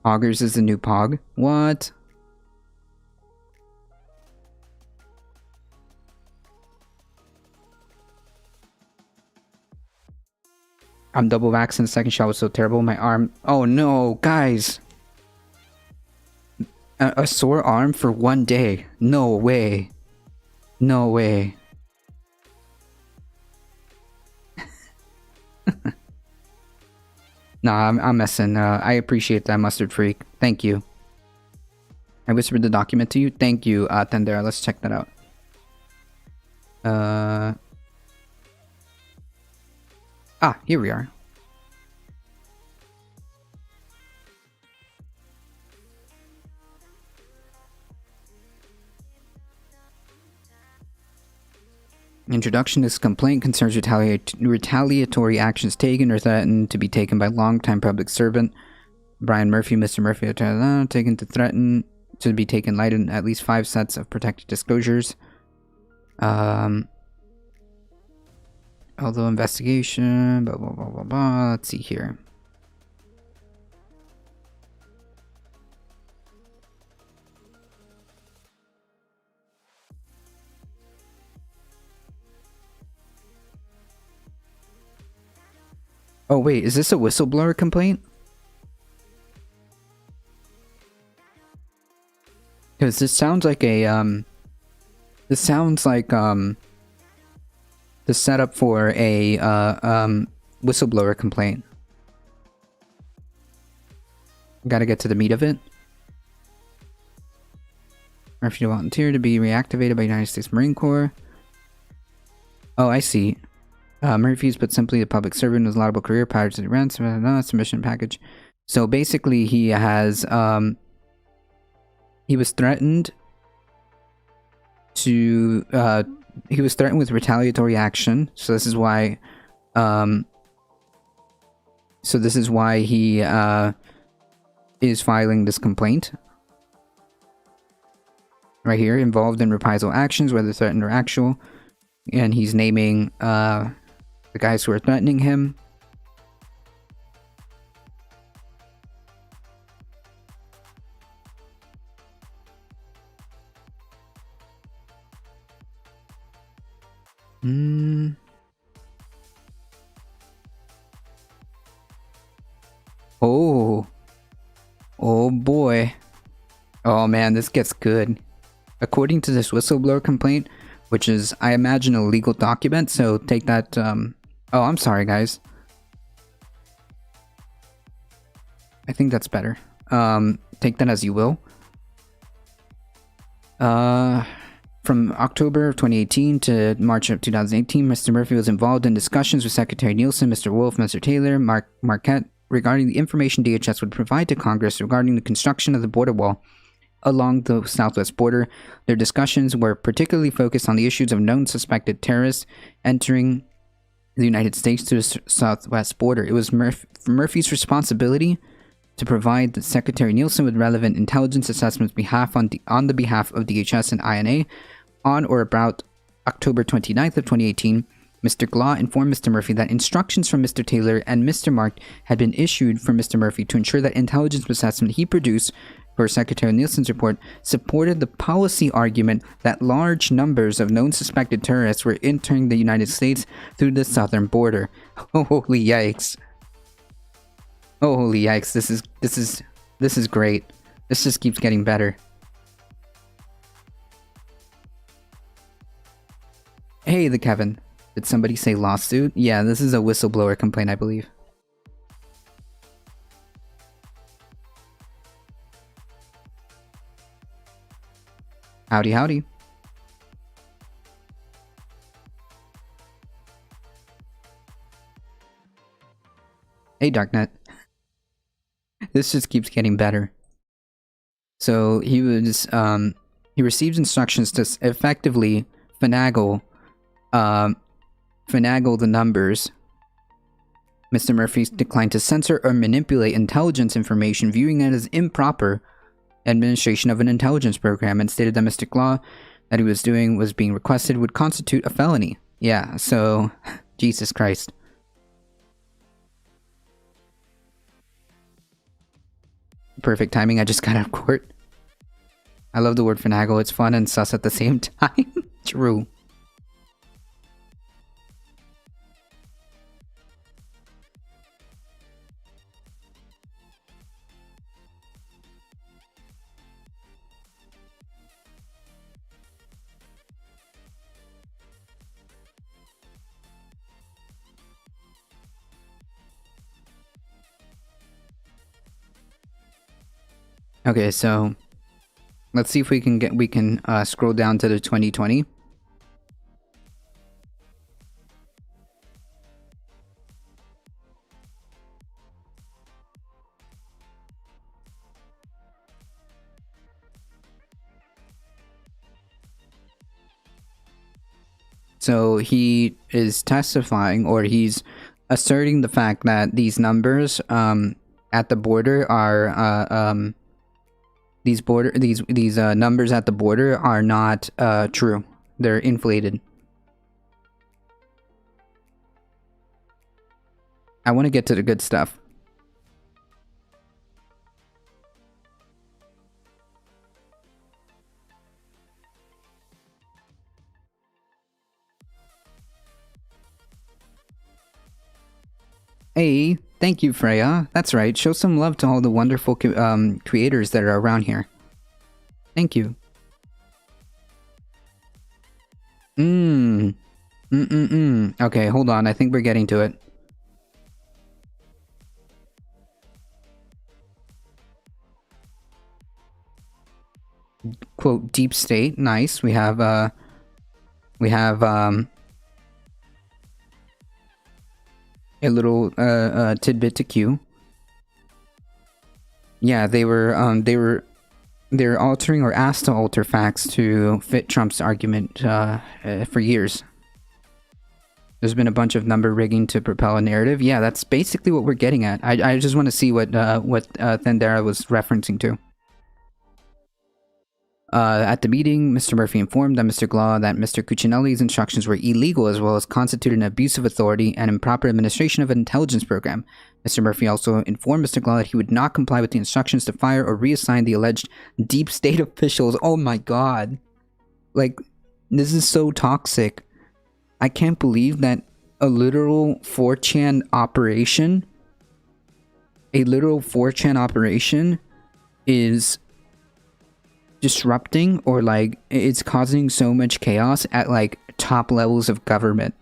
Poggers is the new Pog. What? I'm double vaxxed and the second shot was so terrible. My arm... Oh no, guys! A sore arm for 1 day. No way. No way. Nah, I'm messing. I appreciate that, Mustard Freak. Thank you. I whispered the document to you. Thank you, Tendera. Let's check that out. Here we are. Introduction. This complaint concerns retaliatory actions taken or threatened to be taken by longtime public servant Brian Murphy. Mr. Murphy taken to threaten to be taken light in at least 5 sets of protected disclosures. Although investigation, blah blah blah blah blah. Let's see here. Oh wait, is this a whistleblower complaint? Because this sounds like a this sounds like the setup for a whistleblower complaint. Gotta get to the meat of it. Murphy to volunteer to be reactivated by United States Marine Corps. Oh, I see. Murphy's put simply, a public servant with a laudable career, prior to the rents, submission package. So basically, he has he was threatened to he was threatened with retaliatory action. So this is why he is filing this complaint right here. Involved in reprisal actions, whether threatened or actual, and he's naming the guys who are threatening him. Oh boy. Oh man, this gets good. According to this whistleblower complaint, which is, I imagine, a legal document, so take that, oh, I'm sorry, guys. I think that's better. Take that as you will. From October of 2018 to March of 2018, Mr. Murphy was involved in discussions with Secretary Nielsen, Mr. Wolf, Mr. Taylor, Marquette, regarding the information DHS would provide to Congress regarding the construction of the border wall along the southwest border. Their discussions were particularly focused on the issues of known suspected terrorists entering the United States through the southwest border. It was Murphy's responsibility to provide the Secretary Nielsen with relevant intelligence assessments on the behalf of DHS and INA. On or about October 29th of 2018, Mr. Glaw informed Mr. Murphy that instructions from Mr. Taylor and Mr. Mark had been issued for Mr. Murphy to ensure that intelligence assessment he produced for Secretary Nielsen's report supported the policy argument that large numbers of known suspected terrorists were entering the United States through the southern border. Holy yikes. Oh, holy yikes. This is great. This just keeps getting better. Hey, the Kevin. Did somebody say lawsuit? Yeah, this is a whistleblower complaint, I believe. Howdy, howdy. Hey, Darknet. This just keeps getting better. So he received instructions to effectively finagle the numbers. Mr. Murphy declined to censor or manipulate intelligence information, viewing it as improper administration of an intelligence program, and stated that Mr. Glaw that he was doing was being requested would constitute a felony. Yeah, so Jesus Christ. Perfect timing, I just got out of court. I love the word finagle, it's fun and sus at the same time. True. Okay, so let's see if we can scroll down to the 2020. So he is testifying, or he's asserting the fact that these numbers at the border are these numbers at the border are not true. They're inflated. I want to get to the good stuff. Hey, thank you, Freya. That's right. Show some love to all the wonderful creators that are around here. Thank you. Okay, hold on. I think we're getting to it. Quote, deep state. Nice. We have a little tidbit to queue. Yeah, they're altering or asked to alter facts to fit Trump's argument for years. There's been a bunch of number rigging to propel a narrative. Yeah, that's basically what we're getting at. I just want to see what Thendara was referencing to. At the meeting, Mr. Murphy informed that Mr. Glaw that Mr. Cuccinelli's instructions were illegal, as well as constituted an abuse of authority and improper administration of an intelligence program. Mr. Murphy also informed Mr. Glaw that he would not comply with the instructions to fire or reassign the alleged deep state officials. Oh my god. Like, this is so toxic. I can't believe that a literal 4chan operation is disrupting, or like it's causing so much chaos at like top levels of government.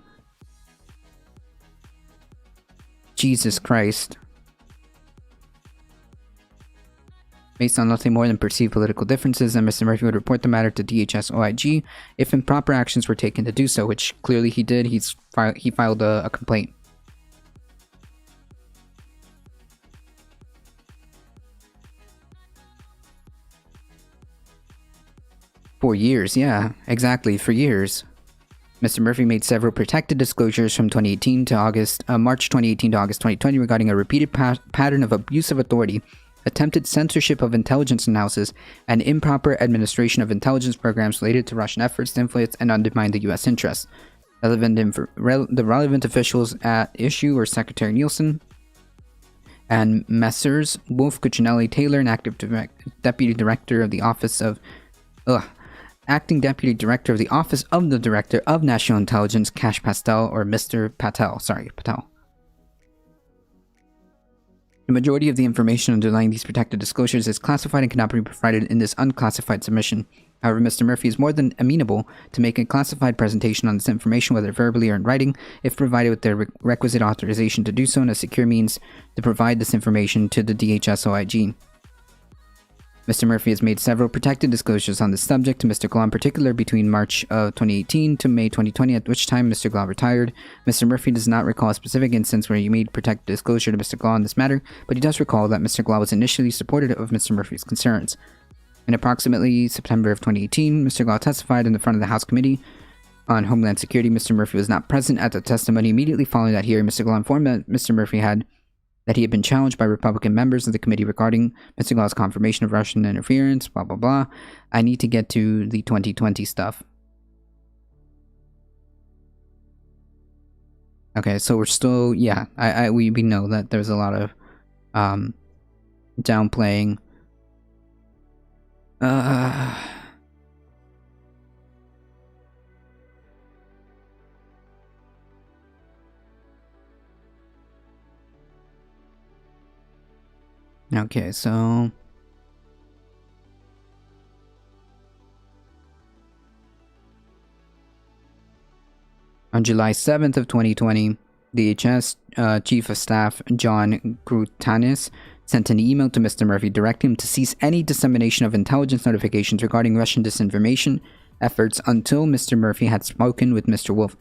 Jesus Christ. Based on nothing more than perceived political differences, and Mr. Murphy would report the matter to DHS OIG if improper actions were taken to do so, which clearly he did. He filed a complaint. For years, yeah, exactly, for years. Mr. Murphy made several protected disclosures from March 2018 to August 2020 regarding a repeated pattern of abuse of authority, attempted censorship of intelligence analysis, and improper administration of intelligence programs related to Russian efforts to influence and undermine the U.S. interests. The relevant officials at issue were Secretary Nielsen and Messrs. Wolf, Cuccinelli, Taylor, and Deputy Director of the Office of... Acting Deputy Director of the Office of the Director of National Intelligence, Kash Pastel, or Mr. Patel. Patel. The majority of the information underlying these protected disclosures is classified and cannot be provided in this unclassified submission. However, Mr. Murphy is more than amenable to make a classified presentation on this information, whether verbally or in writing, if provided with the requisite authorization to do so and a secure means to provide this information to the DHS-OIG. Mr. Murphy has made several protected disclosures on this subject to Mr. Glaw in particular between March of 2018 to May 2020, at which time Mr. Glaw retired. Mr. Murphy does not recall a specific instance where he made protected disclosure to Mr. Glaw on this matter, but he does recall that Mr. Glaw was initially supportive of Mr. Murphy's concerns. In approximately September of 2018, Mr. Glaw testified in the front of the House Committee on Homeland Security. Mr. Murphy was not present at the testimony. Immediately following that hearing, Mr. Glaw informed that Mr. Murphy that he had been challenged by Republican members of the committee regarding Mr. Glaw's confirmation of Russian interference, blah, blah, blah. I need to get to the 2020 stuff. Okay, so we're still, yeah, we know that there's a lot of downplaying. Okay, so on July 7th of 2020, the DHS Chief of Staff John Grutanis sent an email to Mr. Murphy directing him to cease any dissemination of intelligence notifications regarding Russian disinformation efforts until Mr. Murphy had spoken with Mr. Wolf.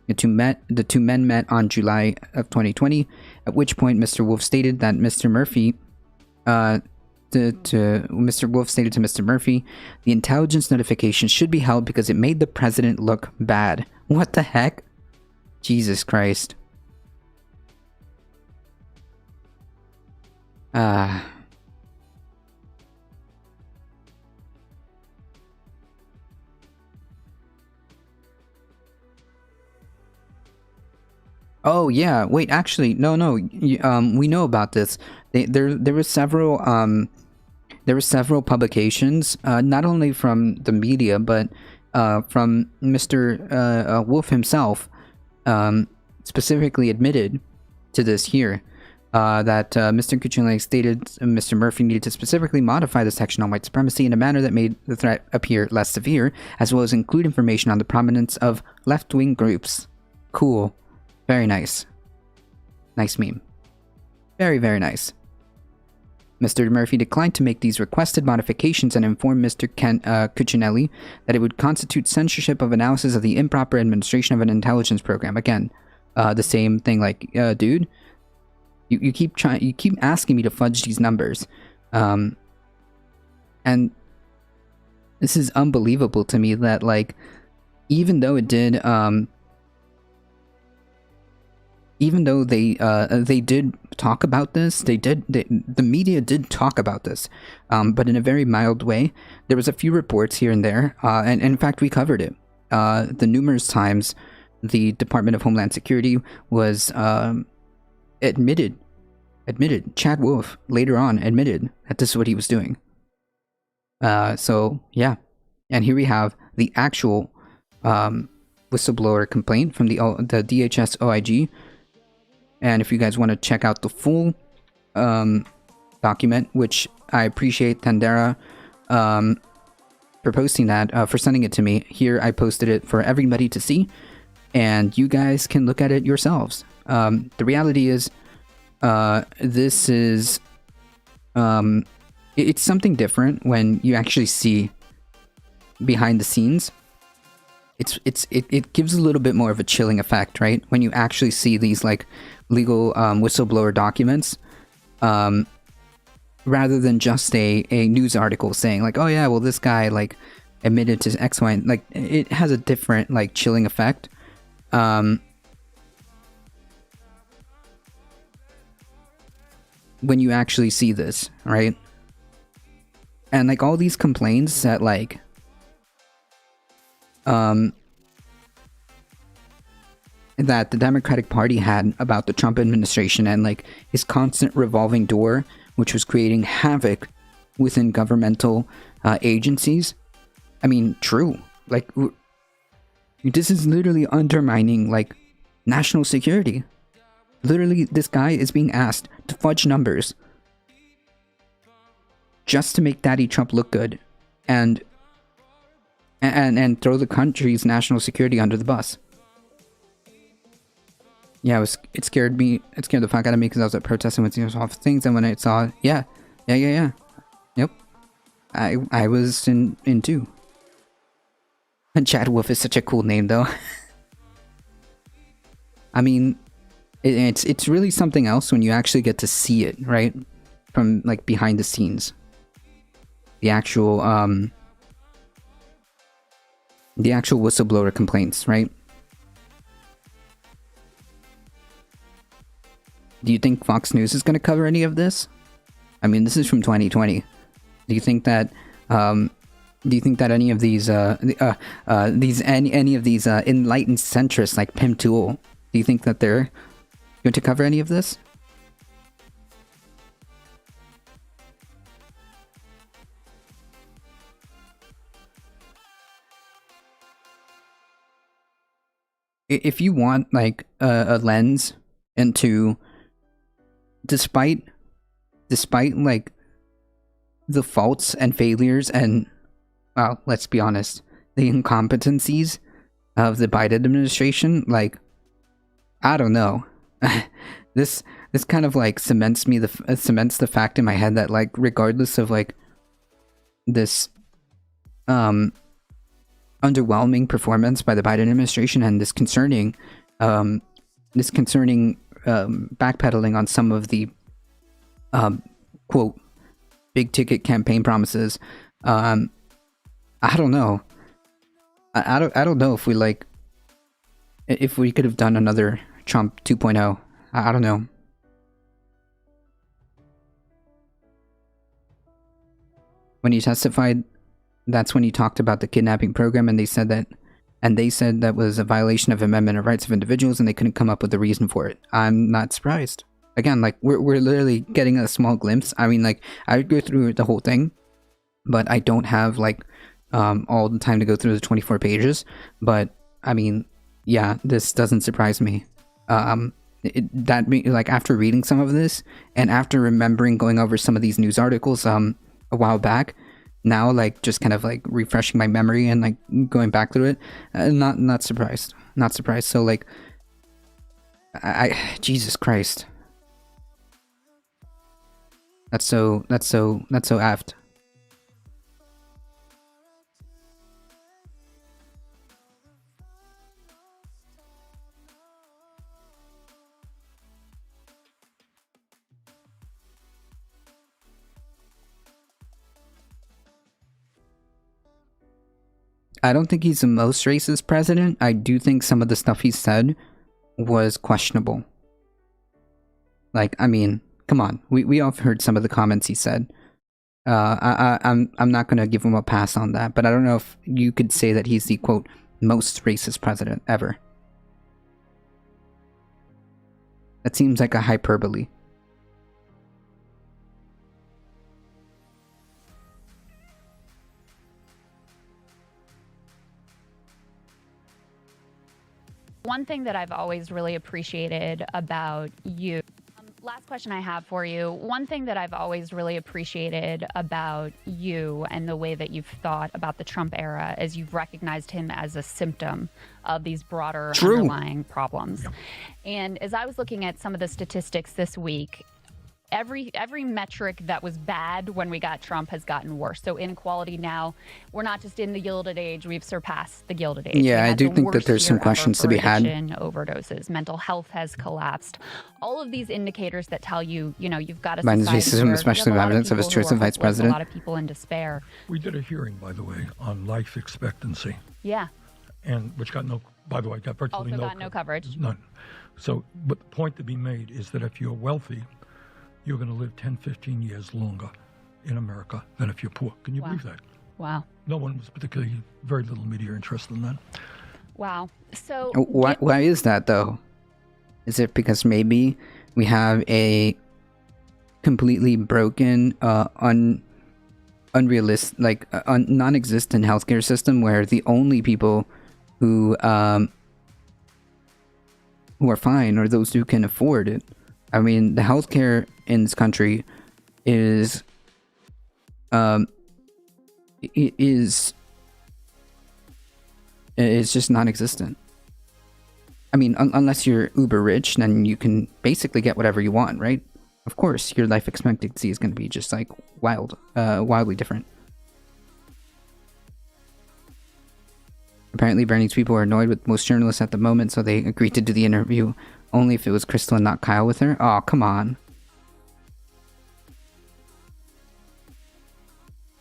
The two men met on July of 2020, at which point Mr. Wolf stated that Mr. Murphy Mr. Wolf stated to Mr. Murphy, the intelligence notification should be held because it made the president look bad. What the heck? Jesus Christ. Oh yeah, wait, actually, no, we know about this. There were several publications, not only from the media, but from Mr. Wolf himself, specifically admitted to this here, that Mr. Cuccinelli stated Mr. Murphy needed to specifically modify the section on white supremacy in a manner that made the threat appear less severe, as well as include information on the prominence of left-wing groups. Cool. Very nice. Nice meme. Very, very nice. Mr. Murphy declined to make these requested modifications and informed Mr. Cuccinelli that it would constitute censorship of analysis of the improper administration of an intelligence program. Again, the same thing, like, dude, you keep asking me to fudge these numbers. And this is unbelievable to me that, like, even though it did, even though they did talk about this, the media did talk about this, but in a very mild way. There was a few reports here and there, and in fact we covered it. The numerous times the Department of Homeland Security was admitted, Chad Wolf later on admitted that this is what he was doing. So yeah, and here we have the actual whistleblower complaint from the DHS OIG. And if you guys want to check out the full document, which I appreciate Tandera for posting that, for sending it to me. Here I posted it for everybody to see, and you guys can look at it yourselves. The reality is, this is, it's something different when you actually see behind the scenes. It gives a little bit more of a chilling effect, right? When you actually see these, like, legal whistleblower documents, rather than just a news article saying, like, oh yeah, well, this guy, like, admitted to X, Y, and, like, it has a different, like, chilling effect. When you actually see this, right? And, like, all these complaints that, like, that the Democratic Party had about the Trump administration and like his constant revolving door, which was creating havoc within governmental agencies. I mean, true. Like, this is literally undermining like national security. Literally, this guy is being asked to fudge numbers just to make Daddy Trump look good and throw the country's national security under the bus. Yeah, it scared me. It scared the fuck out of me because I was at protesting with these awful things, and when I saw, yep, I was in too. And Chad Wolf is such a cool name, though. I mean, it's really something else when you actually get to see it, right, from like behind the scenes. The actual whistleblower complaints, right? Do you think Fox News is going to cover any of this? I mean, this is from 2020. Do you think that any of these enlightened centrists like Pim Tool, do you think that they're going to cover any of this? If you want like a lens into, despite like the faults and failures and, well, let's be honest, the incompetencies of the Biden administration, like, I don't know. This kind of like cements the fact in my head that like regardless of like this underwhelming performance by the Biden administration and this concerning backpedaling on some of the quote big ticket campaign promises, I don't know. I don't know if we could have done another Trump 2.0. I don't know. When he testified, that's when he talked about the kidnapping program, and they said that was a violation of Amendment of Rights of Individuals, and they couldn't come up with a reason for it. I'm not surprised. Again, like, we're literally getting a small glimpse. I mean, like, I would go through the whole thing, but I don't have, like, all the time to go through the 24 pages. But, I mean, yeah, this doesn't surprise me. Like, after reading some of this, and after remembering going over some of these news articles a while back, now, like, just kind of, like, refreshing my memory and, like, going back through it, not surprised. Not surprised. So, like, Jesus Christ. That's so apt. I don't think he's the most racist president. I do think some of the stuff he said was questionable. Like, I mean, come on. We all heard some of the comments he said. I'm not gonna give him a pass on that, but I don't know if you could say that he's the quote most racist president ever. That seems like a hyperbole. One thing that I've always really appreciated about you. Last question I have for you. One thing that I've always really appreciated about you and the way that you've thought about the Trump era is you've recognized him as a symptom of these broader underlying problems. Yep. And as I was looking at some of the statistics this week, every metric that was bad when we got Trump has gotten worse. So inequality now, we're not just in the Gilded Age, we've surpassed the Gilded Age. Yeah, I do think that there's some questions to be had. Overdoses, mental health has collapsed. All of these indicators that tell you, you've got a Biden's racism, especially the evidence of his choice of vice president. A lot of people in despair. We did a hearing, by the way, on life expectancy. Yeah. And which got virtually no coverage. None. So, but the point to be made is that if you're wealthy, you're going to live 10, 15 years longer in America than if you're poor. Can you believe that? Wow. No one was very little media interest in that. Wow. So Why is that though? Is it because maybe we have a completely broken, unrealistic, like non-existent healthcare system where the only people who are fine are those who can afford it? I mean, the healthcare in this country is just non-existent. I mean, unless you're uber rich, then you can basically get whatever you want, right? Of course, your life expectancy is going to be just like wildly different. Apparently, Bernie's people are annoyed with most journalists at the moment, so they agreed to do the interview only if it was Crystal and not Kyle with her. Oh, come on.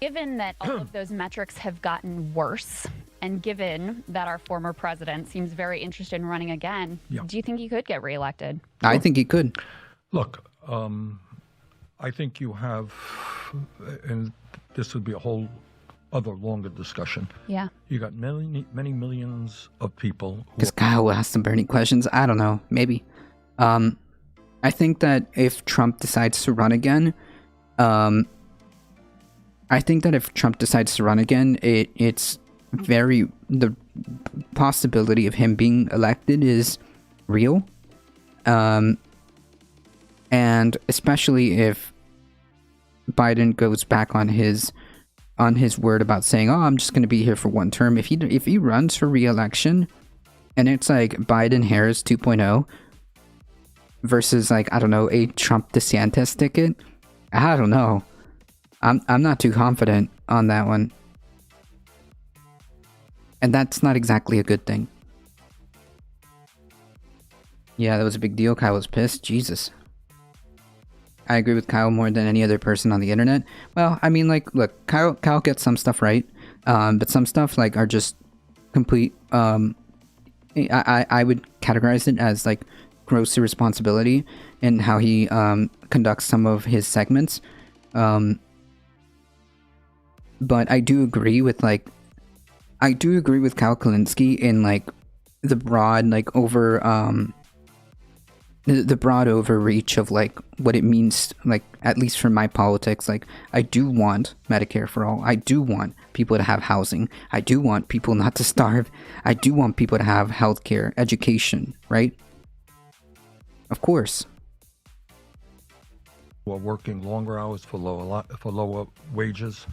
Given that all of those metrics have gotten worse, and given that our former president seems very interested in running again, do you think he could get reelected? I think he could. Look, I think you have, and this would be a whole other longer discussion. Yeah. You got many millions of people. Because Kyle will ask some Bernie questions. I don't know. Maybe. I think that if Trump decides to run again, it's the possibility of him being elected is real. And especially if Biden goes back on his word about saying, "Oh, I'm just going to be here for one term." If he runs for re-election, and it's like Biden-Harris 2.0 versus like, I don't know, a Trump DeSantis ticket, I don't know. I'm not too confident on that one. And that's not exactly a good thing. Yeah, that was a big deal. Kyle was pissed. Jesus. I agree with Kyle more than any other person on the internet. Well, I mean, like, look, Kyle gets some stuff right, but some stuff like are just complete. I would categorize it as like gross irresponsibility in how he conducts some of his segments. But I do agree with Kyle Kalinske in like the broad the broad overreach of like what it means, like at least for my politics. Like, I do want Medicare for all. I do want people to have housing. I do want people not to starve. I do want people to have healthcare, education, right? Of course. Who are working longer hours for lower wages.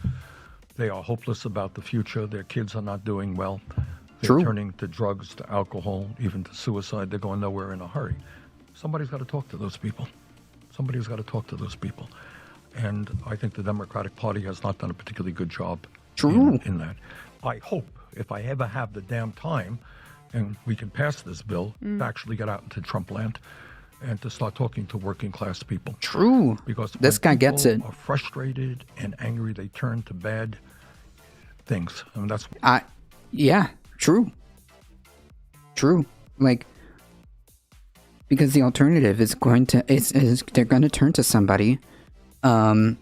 They are hopeless about the future. Their kids are not doing well. They're turning to drugs, to alcohol, even to suicide. They're going nowhere in a hurry. Somebody's got to talk to those people. And I think the Democratic Party has not done a particularly good job in that. I hope, if I ever have the damn time, and we can pass this bill, to actually get out into Trump land and to start talking to working class people. True. Because this guy gets it. Are frustrated and angry, they turn to bad things. I mean, that's. Yeah. True. Like, because the alternative is going to they're going to turn to somebody. If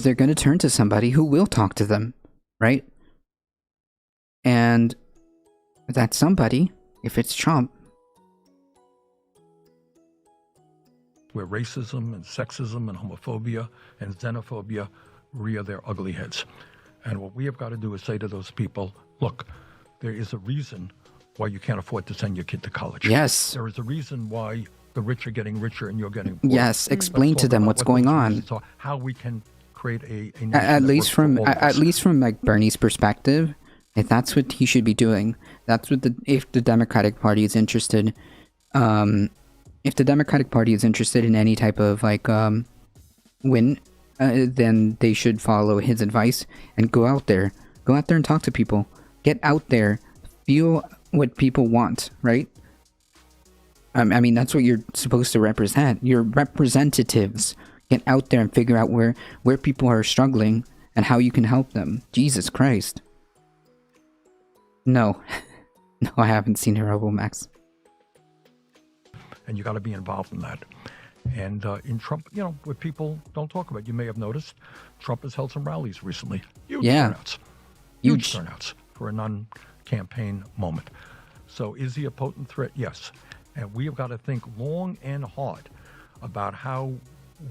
they're going to turn to somebody who will talk to them, right? And that somebody, if it's Trump, where racism and sexism and homophobia and xenophobia rear their ugly heads. And what we have got to do is say to those people, look, there is a reason why you can't afford to send your kid to college. Yes. There is a reason why the rich are getting richer and you're getting poor. Yes, explain to them what's going on. How we can create a at least from like Bernie's perspective, if that's what he should be doing. That's what if the Democratic Party is interested, if the Democratic Party is interested in any type of like win, then they should follow his advice and go out there and talk to people. Get out there, feel what people want, right? I mean, that's what you're supposed to represent. You're representatives. Get out there and figure out where people are struggling and how you can help them. Jesus Christ. No, I haven't seen Honorable Max. And you got to be involved in that. And in Trump, what people don't talk about, you may have noticed, Trump has held some rallies recently. Huge turnouts. Huge turnouts for a non-campaign moment. So is he a potent threat? Yes. And we have got to think long and hard about how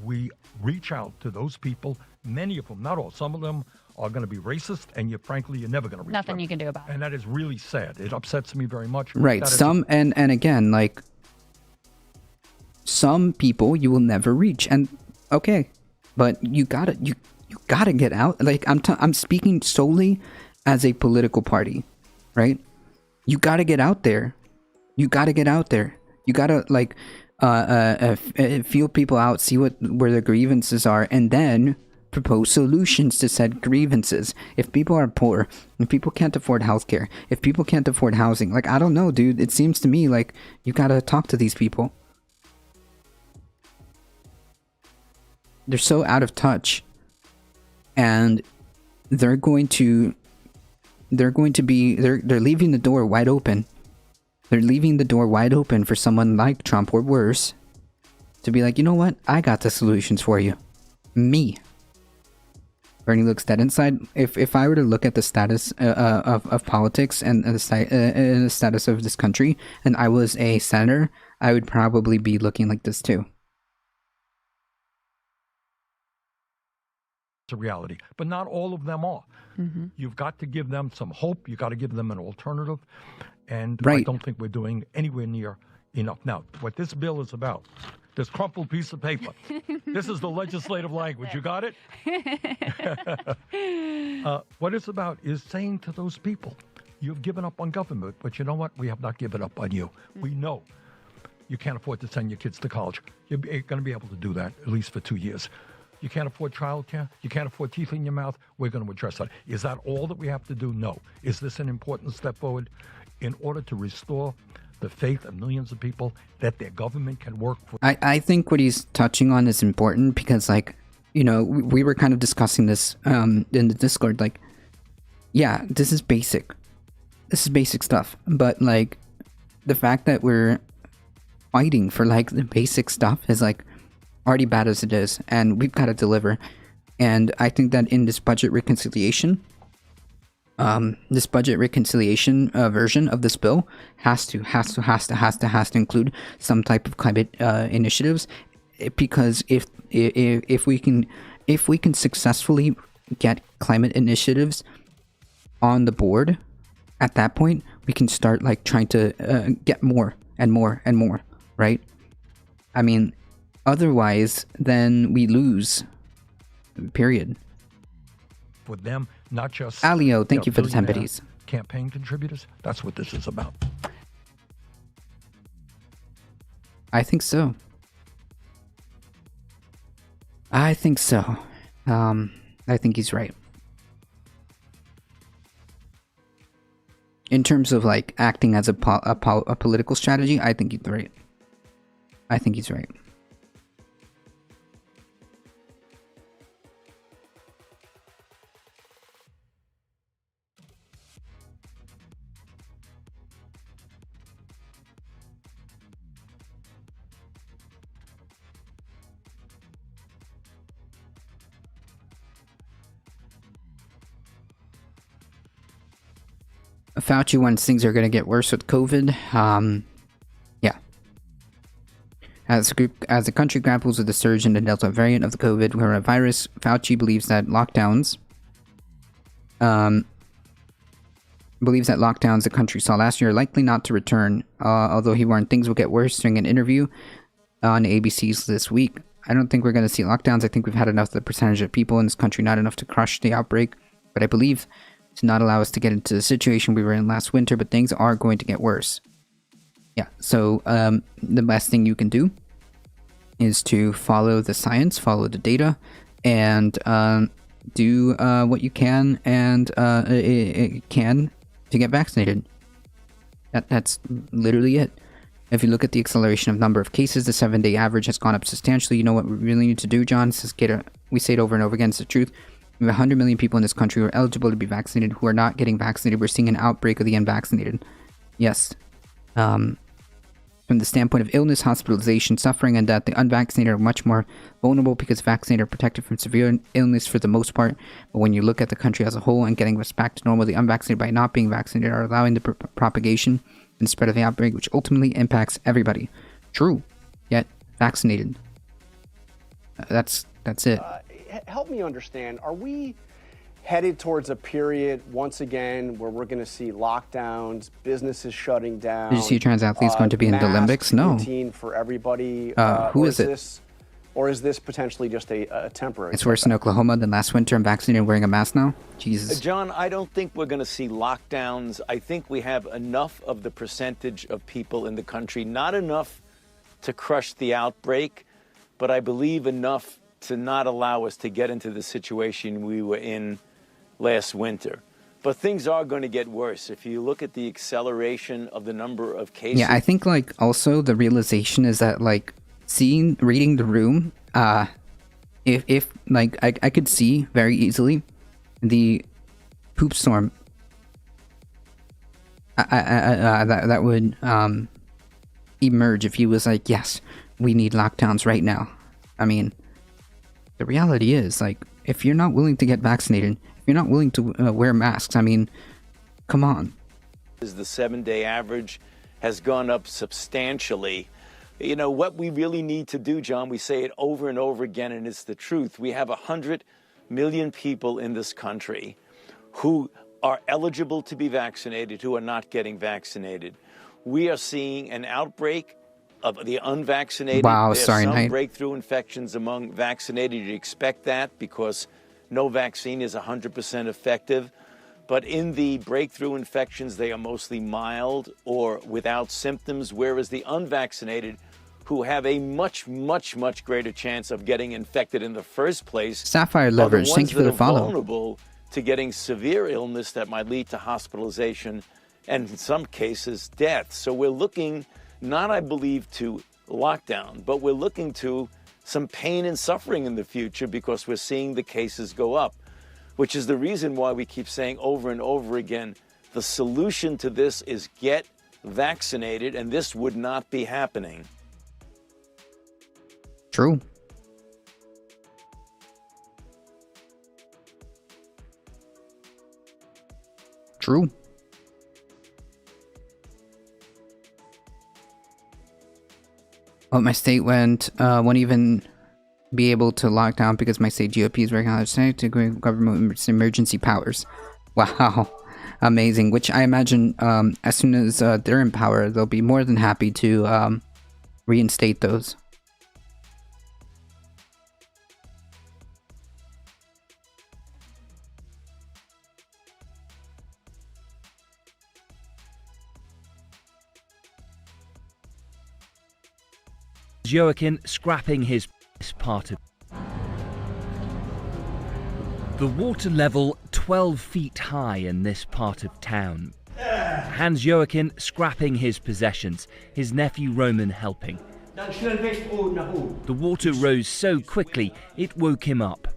we reach out to those people. Many of them, not all, some of them are going to be racist, and frankly, you're never going to reach Nothing them. you can do about it. And that is really sad. It upsets me very much. Right. That is- Some and again, like some people you will never reach, and okay, but you gotta get out. Like I'm speaking solely as a political party, right? You gotta get out there. You gotta get out there. You gotta like feel people out, see where their grievances are, and then propose solutions to said grievances. If people are poor, if people can't afford healthcare, if people can't afford housing, like I don't know, dude. It seems to me like you gotta talk to these people. They're so out of touch, and they're leaving the door wide open. They're leaving the door wide open for someone like Trump or worse to be like, you know what? I got the solutions for you. Me. Bernie looks dead inside. If I were to look at the status of politics and the status of this country, and I was a senator, I would probably be looking like this too. It's a reality, but not all of them are. Mm-hmm. You've got to give them some hope. You got to give them an alternative, and I Right. don't think we're doing anywhere near enough. Now, what this bill is about, this crumpled piece of paper, this is the legislative language. You got it? What it's about is saying to those people, you've given up on government, but you know what? We have not given up on you. We know you can't afford to send your kids to college. You're going to be able to do that, at least for 2 years. You can't afford childcare. You can't afford teeth in your mouth. We're going to address that. Is that all that we have to do? No. Is this an important step forward in order to restore the faith of millions of people that their government can work for? I think what he's touching on is important because, like, you know, we were kind of discussing this in the Discord. Like, yeah, this is basic. This is basic stuff. But, like, the fact that we're fighting for, like, the basic stuff is, like, already bad as it is, and we've got to deliver. And I think that in this budget reconciliation, version of this bill has to include some type of climate initiatives, because if we can successfully get climate initiatives on the board, at that point we can start like trying to get more and more and more, right? I mean, otherwise, then we lose. Period. For them, not just Alio, thank you for the 10 billionaire biddies. campaign contributors. That's what this is about. I think so. I think he's right. In terms of like acting as a political strategy, I think he's right. I think he's right. Fauci wants things are going to get worse with COVID. Yeah. As the country grapples with the surge in the Delta variant of the COVID coronavirus, Fauci believes that lockdowns the country saw last year are likely not to return, although he warned things will get worse during an interview on ABC's This Week. I don't think we're going to see lockdowns. I think we've had enough of the percentage of people in this country, not enough to crush the outbreak, but I believe to not allow us to get into the situation we were in last winter, but things are going to get worse. Yeah, so the best thing you can do is to follow the science, follow the data, and do what you can and to get vaccinated. That's literally it. If you look at the acceleration of number of cases, the 7-day average has gone up substantially. You know what we really need to do, John? We say it over and over again, it's the truth. We have 100 million people in this country who are eligible to be vaccinated who are not getting vaccinated. We're seeing an outbreak of the unvaccinated. Yes. From the standpoint of illness, hospitalization, suffering, and death, the unvaccinated are much more vulnerable because vaccinated are protected from severe illness for the most part. But when you look at the country as a whole and getting us back to normal, the unvaccinated, by not being vaccinated, are allowing the propagation and spread of the outbreak, which ultimately impacts everybody. True, yet vaccinated. That's it. Help me understand. Are we headed towards a period once again where we're going to see lockdowns, businesses shutting down? Did you see trans athletes going to be in the Olympics? No. Routine for everybody. Who is it? Or is this potentially just a temporary? It's worse in Oklahoma than last winter. I'm vaccinated and wearing a mask now. Jesus. John, I don't think we're going to see lockdowns. I think we have enough of the percentage of people in the country, not enough to crush the outbreak, but I believe enough to not allow us to get into the situation we were in last winter. But things are going to get worse. If you look at the acceleration of the number of cases. Yeah, I think like also the realization is that like reading the room, if like I could see very easily the poop storm that would emerge if he was like, yes, we need lockdowns right now. I mean, the reality is like, if you're not willing to get vaccinated, if you're not willing to wear masks, I mean, come on. The 7-day average has gone up substantially. You know, what we really need to do, John, we say it over and over again, and it's the truth. We have 100 million people in this country who are eligible to be vaccinated, who are not getting vaccinated. We are seeing an outbreak of the unvaccinated. Wow, There's sorry, some Knight. breakthrough infections among vaccinated. You'd expect that because no vaccine is 100% effective. But in the breakthrough infections, they are mostly mild or without symptoms, whereas the unvaccinated, who have a much, much, much greater chance of getting infected in the first place, Sapphire are the Lovers, ones thank you for that the are follow. vulnerable to getting severe illness that might lead to hospitalization and, in some cases, death. So we're looking not, I believe, to lockdown, but we're looking to some pain and suffering in the future because we're seeing the cases go up, which is the reason why we keep saying over and over again, the solution to this is get vaccinated, and this would not be happening. True. True. Well, my state won't even be able to lock down because my state GOP is working on the state to government emergency powers. Wow. Amazing. Which I imagine as soon as they're in power, they'll be more than happy to reinstate those. Joachim scrapping his part of the water level 12 feet high in this part of town. Hans Joachim scrapping his possessions, his nephew Roman helping. The water rose so quickly it woke him up.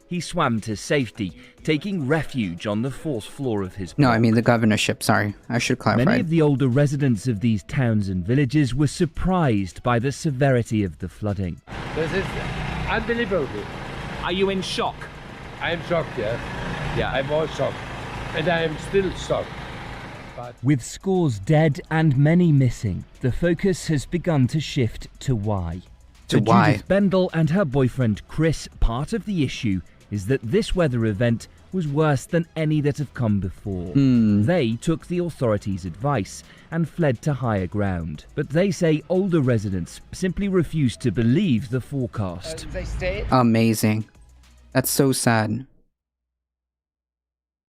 He swam to safety, taking refuge on the 4th floor of his block. No, I mean the governorship, sorry. I should clarify. Many of the older residents of these towns and villages were surprised by the severity of the flooding. This is unbelievable. Are you in shock? I'm shocked, yes. Yeah, I was shocked. And I am still shocked. But with scores dead and many missing, the focus has begun to shift to why. To For why? Judith Bendel and her boyfriend Chris, part of the issue is that this weather event was worse than any that have come before. They took the authorities' advice and fled to higher ground. But they say older residents simply refused to believe the forecast. they stayed. Amazing. That's so sad.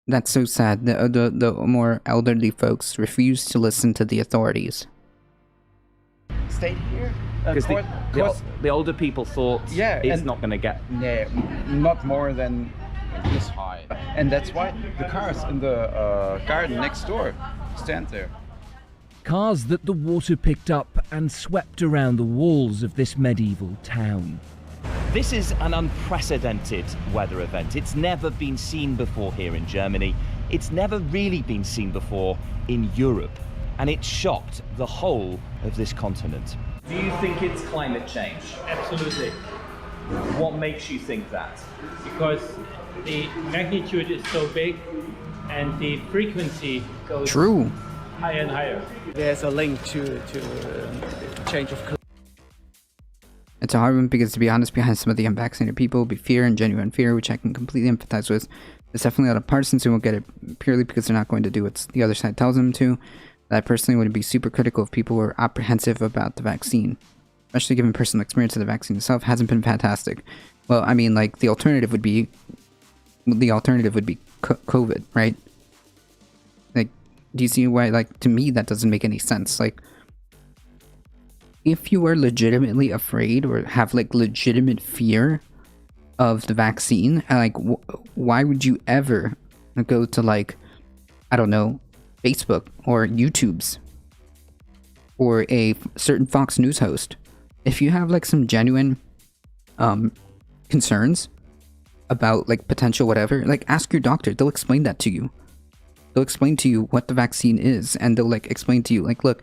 That's so sad. The more elderly folks refuse to listen to the authorities. Stayed here. Because the older people thought it's not going to get... Yeah, not more than this high. And that's why the cars in the garden next door stand there. Cars that the water picked up and swept around the walls of this medieval town. This is an unprecedented weather event. It's never been seen before here in Germany. It's never really been seen before in Europe. and it shocked the whole of this continent. Do you think it's climate change? Absolutely. What makes you think that? Because the magnitude is so big and the frequency goes True. higher and higher. There's a link to change of climate. It's a hard one because, to be honest, behind some of the unvaccinated people will be fear and genuine fear, which I can completely empathize with. There's definitely a lot of partisans who won't get it purely because they're not going to do what the other side tells them to. I personally would be super critical if people were apprehensive about the vaccine, especially given personal experience of the vaccine itself hasn't been fantastic. Well, I mean, like, the alternative would be COVID, right? Like, do you see why? Like, to me, that doesn't make any sense. Like, if you are legitimately afraid or have like legitimate fear of the vaccine, like, why would you ever go to, like, I don't know, Facebook or YouTube's or a certain Fox News host? If you have like some genuine concerns about like potential whatever, like, ask your doctor. They'll explain that to you. They'll explain to you what the vaccine is, and they'll like explain to you, like, look,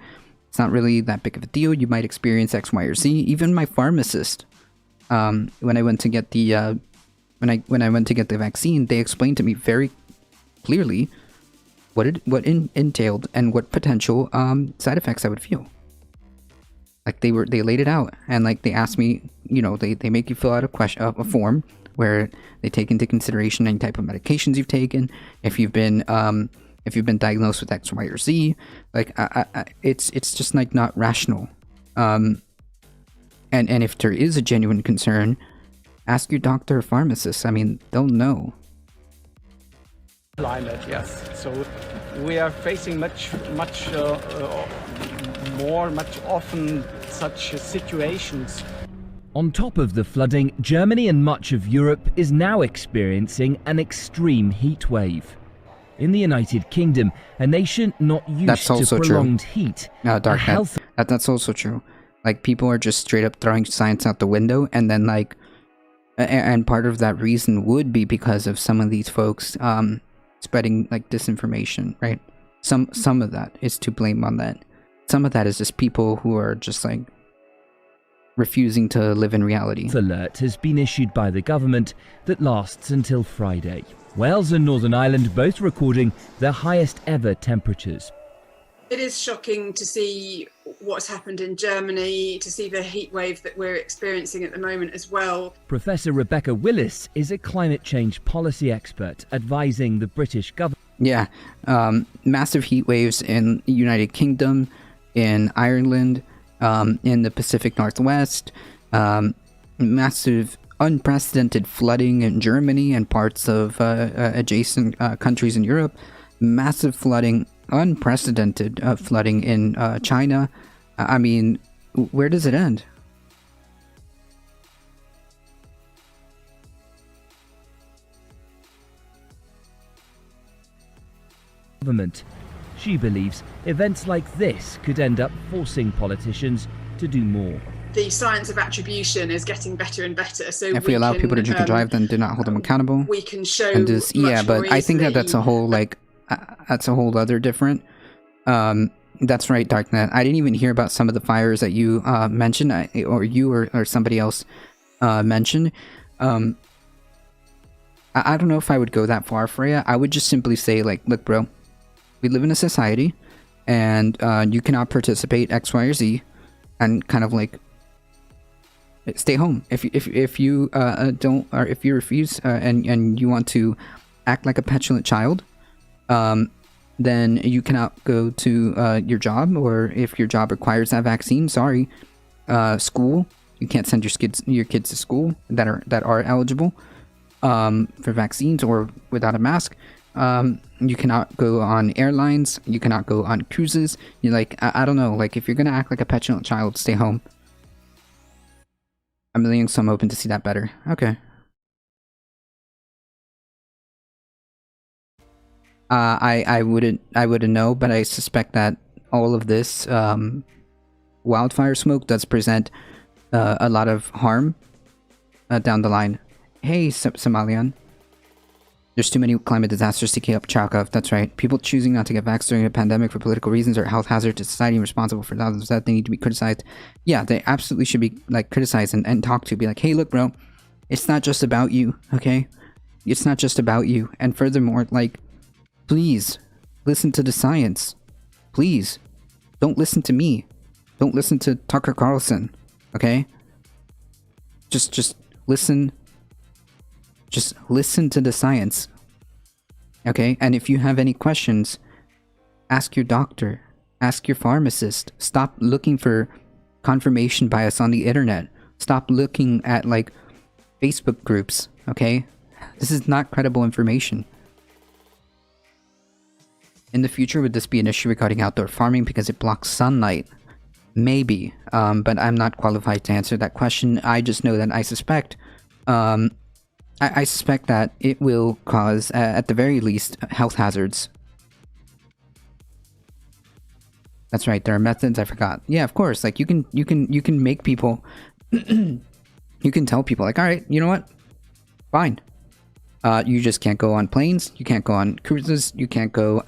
it's not really that big of a deal. You might experience X, Y, or Z. Even my pharmacist, when I went to get the when I went to get the vaccine, they explained to me very clearly what it entailed and what potential side effects I would feel. Like, they laid it out, and like they asked me, you know, they make you fill out a form where they take into consideration any type of medications you've taken, if you've been diagnosed with X, Y, or Z. Like, it's just like not rational. And if there is a genuine concern, ask your doctor or pharmacist. I mean, they'll know. Climate, yes. So we are facing much often such situations. On top of the flooding, Germany and much of Europe is now experiencing an extreme heat wave. In the United Kingdom, a nation not used to prolonged heat, That's also true. Like, people are just straight up throwing science out the window, and then like, and part of that reason would be because of some of these folks spreading like disinformation, right? Some of that is to blame on that. Some of that is just people who are just like refusing to live in reality. Alert has been issued by the government that lasts until Friday. Wales and Northern Ireland both recording their highest ever temperatures. It is shocking to see what's happened in Germany, to see the heat wave that we're experiencing at the moment as well. Professor Rebecca Willis is a climate change policy expert advising the British government. Yeah, massive heat waves in the United Kingdom, in Ireland, in the Pacific Northwest, massive unprecedented flooding in Germany and parts of adjacent countries in Europe, massive flooding, unprecedented flooding in China. I mean, where does it end? Government. She believes events like this could end up forcing politicians to do more. The science of attribution is getting better and better. So if we allow people to drink and drive, then do not hold them accountable. We can show and just, yeah, but I think that's a whole like that's a whole other different. That's right, Darknet. I didn't even hear about some of the fires that you mentioned, or you or somebody else mentioned. I don't know if I would go that far, Freya. I would just simply say, like, look, bro, we live in a society, and you cannot participate X, Y, or Z, and kind of like stay home. If you don't, or if you refuse, and you want to act like a petulant child, then you cannot go to your job, or if your job requires that vaccine, sorry, school, you can't send your kids to school that are eligible for vaccines or without a mask. You cannot go on airlines, you cannot go on cruises. You're like, I don't know, like, if you're gonna act like a petulant child, stay home. I'm million, so I'm open to see that better. Okay. I wouldn't know, but I suspect that all of this wildfire smoke does present a lot of harm down the line. Hey, Somalian. There's too many climate disasters to keep track of. That's right. People choosing not to get vaxxed during a pandemic for political reasons or health hazard to society and responsible for thousands of deaths. They need to be criticized. Yeah, they absolutely should be like criticized and talked to. Be like, hey, look, bro, it's not just about you, okay? It's not just about you. And furthermore, like, please listen to the science. Please don't listen to me. Don't listen to Tucker Carlson, okay? Just listen. Just listen to the science, okay? And if you have any questions, ask your doctor, ask your pharmacist. Stop looking for confirmation bias on the internet. Stop looking at like Facebook groups, okay? This is not credible information. In the future, would this be an issue regarding outdoor farming because it blocks sunlight? Maybe, but I'm not qualified to answer that question. I just know that I suspect, I suspect that it will cause, at the very least, health hazards. That's right. There are methods. I forgot. Yeah, of course. Like you can make people. You can tell people like, all right, you know what? Fine. You just can't go on planes. You can't go on cruises. You can't go.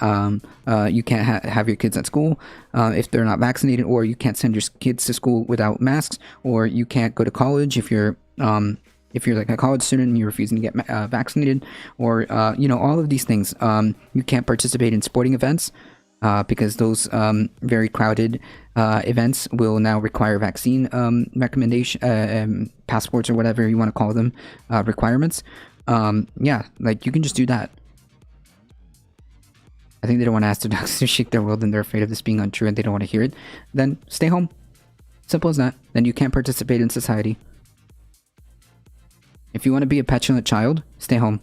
You can't have your kids at school if they're not vaccinated, or you can't send your kids to school without masks, or you can't go to college if you're like a college student and you're refusing to get vaccinated, or you know, all of these things. You can't participate in sporting events because those very crowded events will now require vaccine recommendation passports or whatever you want to call them requirements. Yeah, like you can just do that. I think they don't want to ask their doctors to shake their world and they're afraid of this being untrue and they don't want to hear it. Then stay home. Simple as that. Then you can't participate in society. If you want to be a petulant child, stay home.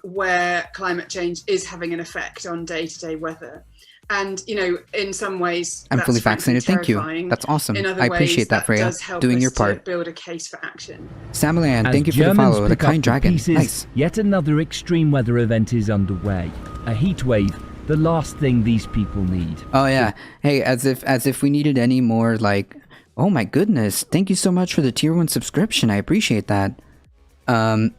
Where climate change is having an effect on day-to-day weather. And, you know, in some ways, I'm fully vaccinated. Thank you. That's awesome. I appreciate that, Freya. Doing your part. Build a case for action. Samalan, thank you for the follow. The kind dragon. Pieces, nice. Yet another extreme weather event is underway. A heat wave, the last thing these people need. Oh yeah. Hey, as if we needed any more like, oh my goodness, thank you so much for the tier 1 subscription. I appreciate that. As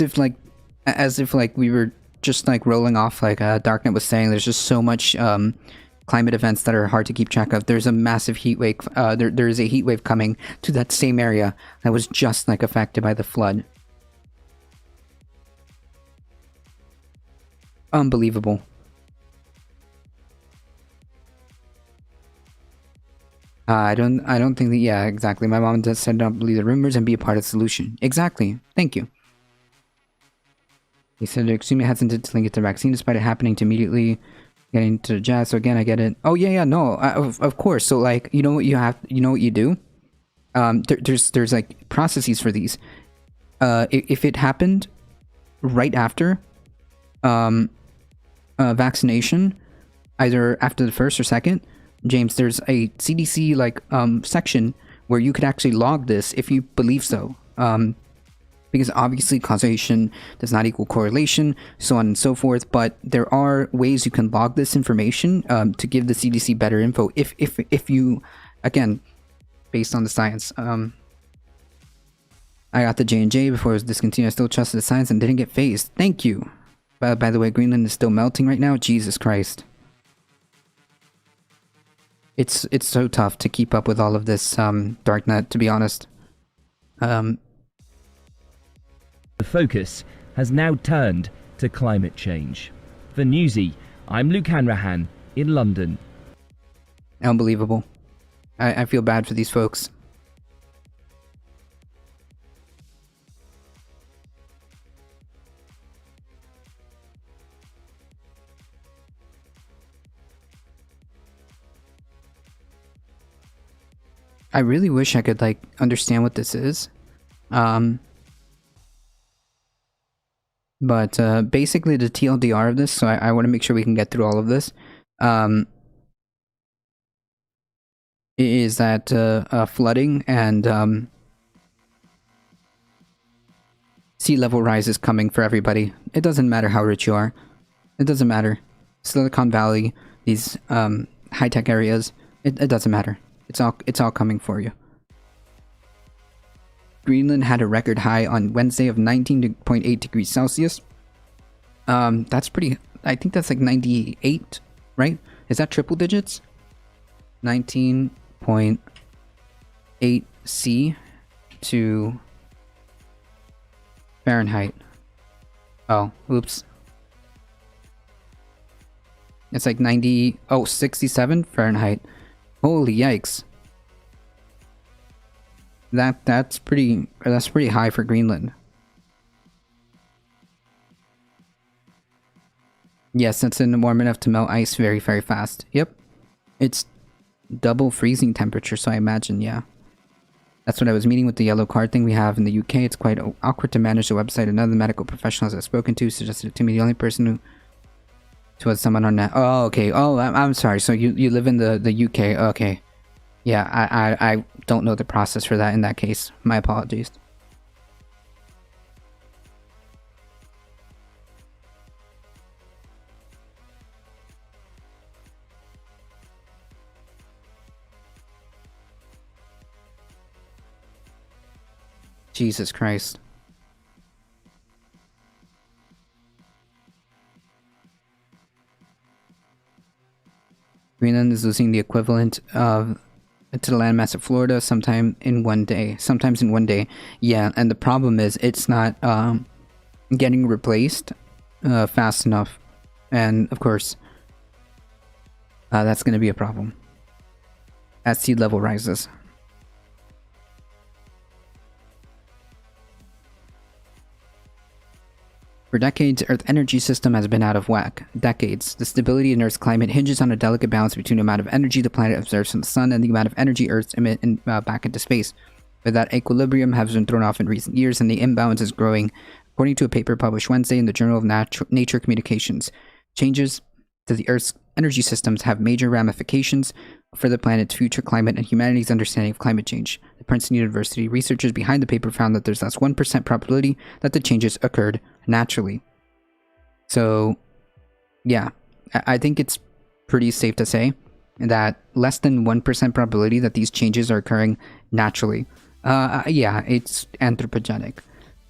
if we were just like rolling off like Darknet was saying, there's just so much climate events that are hard to keep track of. There's a massive heat wave. There is a heat wave coming to that same area that was just like affected by the flood. Unbelievable. I don't think that. Yeah, exactly. My mom just said don't believe the rumors and be a part of the solution. Exactly. Thank you. He said extremely hesitant to link it to vaccine despite it happening to immediately getting to the jazz. So again, I get it. Oh yeah, no, of course. So like, you know what you have, you know what you do. There's like processes for these. If it happened right after vaccination, either after the first or second, James, there's a CDC like section where you could actually log this if you believe so. Because obviously causation does not equal correlation, so on and so forth. But there are ways you can log this information to give the CDC better info. If you, again, based on the science. I got the J&J before it was discontinued. I still trusted the science and didn't get phased. Thank you. By the way, Greenland is still melting right now. Jesus Christ. It's so tough to keep up with all of this Darknet, to be honest. The focus has now turned to climate change. For Newsy, I'm Luke Hanrahan in London. Unbelievable. I feel bad for these folks. I really wish I could like understand what this is. But basically the TLDR of this, so I want to make sure we can get through all of this, is that flooding and sea level rise is coming for everybody. It doesn't matter how rich you are. It doesn't matter. Silicon Valley, these high-tech areas, it doesn't matter. It's all coming for you. Greenland had a record high on Wednesday of 19.8 degrees Celsius. That's pretty... I think that's like 98, right? Is that triple digits? 19.8 C to Fahrenheit. Oh, oops. It's like 67 Fahrenheit. Holy yikes. That's pretty high for Greenland. Yes, it's warm enough to melt ice very, very fast. Yep. It's double freezing temperature, so I imagine, yeah. That's what I was meaning with the yellow card thing we have in the UK. It's quite awkward to manage the website. Another medical professionals I've spoken to suggested it to me. The only person who was someone on that. Oh, okay. Oh, I'm sorry. So you live in the UK. Okay. Yeah, I don't know the process for that in that case. My apologies. Jesus Christ. Greenland is losing the equivalent of to the landmass of Florida sometimes in one day. Yeah, and the problem is it's not getting replaced fast enough. And of course, that's going to be a problem as sea level rises. For decades, Earth's energy system has been out of whack. Decades. The stability in Earth's climate hinges on a delicate balance between the amount of energy the planet absorbs from the sun and the amount of energy Earth emits back into space. But that equilibrium has been thrown off in recent years, and the imbalance is growing, according to a paper published Wednesday in the Journal of Nature Communications. Changes to the Earth's energy systems have major ramifications for the planet's future climate and humanity's understanding of climate change. The Princeton University researchers behind the paper found that there's less 1% probability that the changes occurred naturally. So, yeah, I think it's pretty safe to say that less than 1% probability that these changes are occurring naturally. Yeah, it's anthropogenic.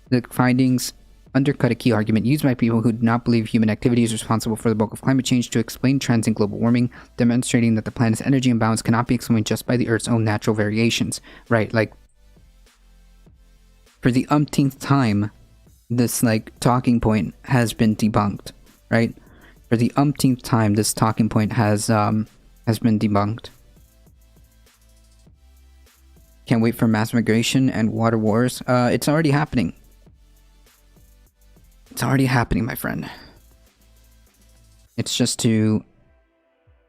The findings undercut a key argument used by people who do not believe human activity is responsible for the bulk of climate change to explain trends in global warming, demonstrating that the planet's energy imbalance cannot be explained just by the Earth's own natural variations. Right, like, for the umpteenth time, this, like, talking point has been debunked, right? For the umpteenth time, this talking point has been debunked. Can't wait for mass migration and water wars. It's already happening. It's already happening, my friend. It's just to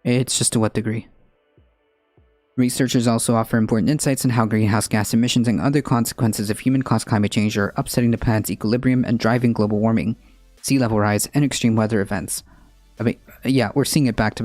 what degree. Researchers also offer important insights on how greenhouse gas emissions and other consequences of human-caused climate change are upsetting the planet's equilibrium and driving global warming, sea level rise, and extreme weather events. I mean, yeah, we're seeing it back to back.